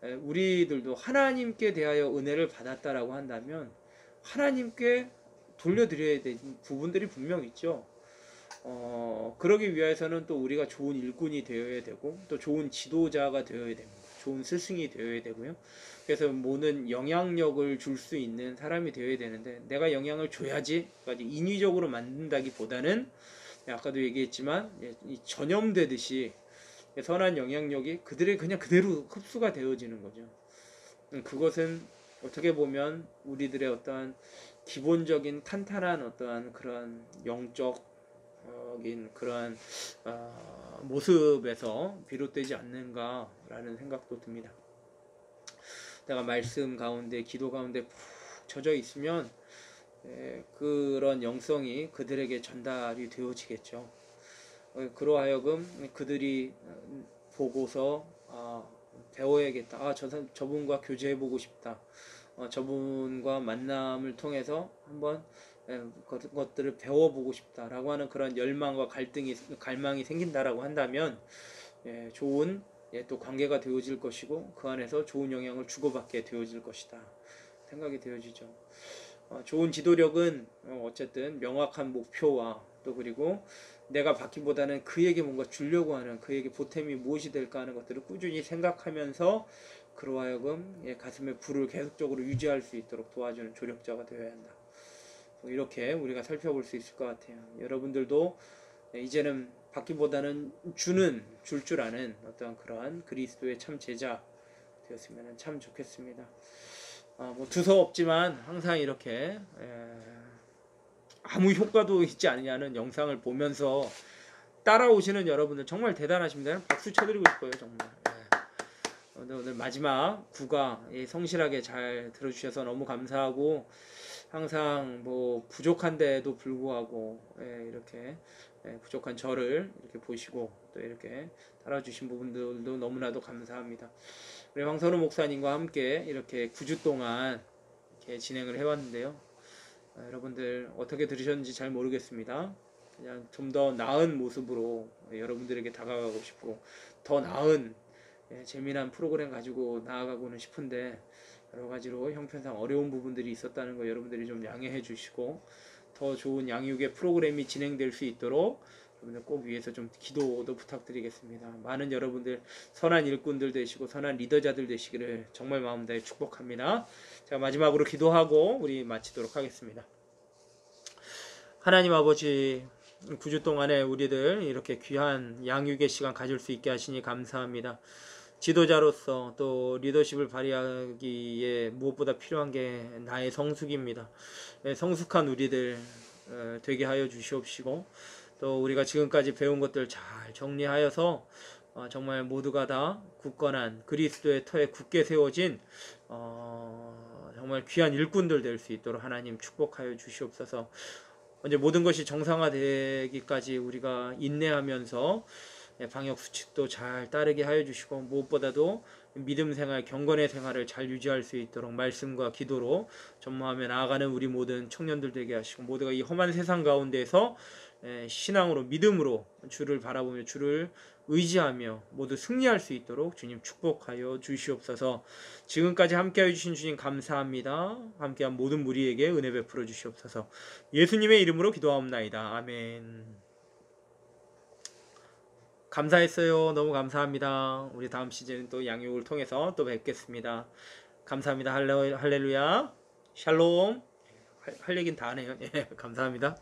우리들도 하나님께 대하여 은혜를 받았다라고 한다면 하나님께 돌려드려야 되는 부분들이 분명 있죠. 그러기 위해서는 또 우리가 좋은 일꾼이 되어야 되고 또 좋은 지도자가 되어야 됩니다. 좋은 스승이 되어야 되고요. 그래서 모든 영향력을 줄 수 있는 사람이 되어야 되는데 내가 영향을 줘야지 인위적으로 만든다기보다는 아까도 얘기했지만 전염되듯이 선한 영향력이 그들의 그냥 그대로 흡수가 되어지는 거죠. 그것은 어떻게 보면 우리들의 어떠한 기본적인 탄탄한 어떠한 그런 영적인 그러한 모습에서 비롯되지 않는가라는 생각도 듭니다. 내가 말씀 가운데 기도 가운데 푹 젖어 있으면 그런 영성이 그들에게 전달이 되어지겠죠. 그러하여금 그들이 보고서 배워야겠다. 저분과 교제해보고 싶다. 저분과 만남을 통해서 한번 것들을 배워보고 싶다라고 하는 그런 열망과 갈망이 생긴다라고 한다면 좋은 또 관계가 되어질 것이고 그 안에서 좋은 영향을 주고받게 되어질 것이다 생각이 되어지죠. 좋은 지도력은 어쨌든 명확한 목표와 또 그리고 내가 받기보다는 그에게 뭔가 주려고 하는 그에게 보탬이 무엇이 될까 하는 것들을 꾸준히 생각하면서 그로 하여금 가슴에 불을 계속적으로 유지할 수 있도록 도와주는 조력자가 되어야 한다. 이렇게 우리가 살펴볼 수 있을 것 같아요. 여러분들도 이제는 받기보다는 줄 줄 아는 어떤 그러한 그리스도의 참 제자 되었으면 참 좋겠습니다. 뭐 두서없지만 항상 이렇게 아무 효과도 있지 않냐는 영상을 보면서 따라오시는 여러분들 정말 대단하십니다. 박수 쳐드리고 싶어요. 정말. 오늘 마지막 구가 성실하게 잘 들어주셔서 너무 감사하고 항상 뭐 부족한데도 불구하고 이렇게 부족한 저를 이렇게 보시고 또 이렇게 따라주신 부분들도 너무나도 감사합니다. 우리 황선우 목사님과 함께 이렇게 9주 동안 이렇게 진행을 해왔는데요. 여러분들 어떻게 들으셨는지 잘 모르겠습니다. 그냥 좀 더 나은 모습으로 여러분들에게 다가가고 싶고 더 나은 재미난 프로그램 가지고 나아가고는 싶은데 여러가지로 형편상 어려운 부분들이 있었다는 거 여러분들이 좀 양해해 주시고 더 좋은 양육의 프로그램이 진행될 수 있도록 여러분들 꼭 위해서 좀 기도도 부탁드리겠습니다. 많은 여러분들 선한 일꾼들 되시고 선한 리더자들 되시기를 정말 마음 다해 축복합니다. 자, 마지막으로 기도하고 우리 마치도록 하겠습니다. 하나님 아버지 9주 동안에 우리들 이렇게 귀한 양육의 시간 가질 수 있게 하시니 감사합니다. 지도자로서 또 리더십을 발휘하기에 무엇보다 필요한 게 나의 성숙입니다. 성숙한 우리들 되게 하여 주시옵시고, 또 우리가 지금까지 배운 것들 잘 정리하여서 정말 모두가 다 굳건한 그리스도의 터에 굳게 세워진 정말 귀한 일꾼들 될 수 있도록 하나님 축복하여 주시옵소서. 이제 모든 것이 정상화되기까지 우리가 인내하면서 방역 수칙도 잘 따르게 하여 주시고, 무엇보다도 믿음 생활, 경건의 생활을 잘 유지할 수 있도록 말씀과 기도로 전무하며 나아가는 우리 모든 청년들 되게 하시고, 모두가 이 험한 세상 가운데서 신앙으로, 믿음으로 주를 바라보며 주를 의지하며 모두 승리할 수 있도록 주님 축복하여 주시옵소서. 지금까지 함께하여 주신 주님 감사합니다. 함께한 모든 무리에게 은혜 베풀어 주시옵소서. 예수님의 이름으로 기도하옵나이다. 아멘. 감사했어요. 너무 감사합니다. 우리 다음 시즌 또 양육을 통해서 또 뵙겠습니다. 감사합니다. 할렐루야. 샬롬. 할 얘긴 다 하네요. 예, 감사합니다.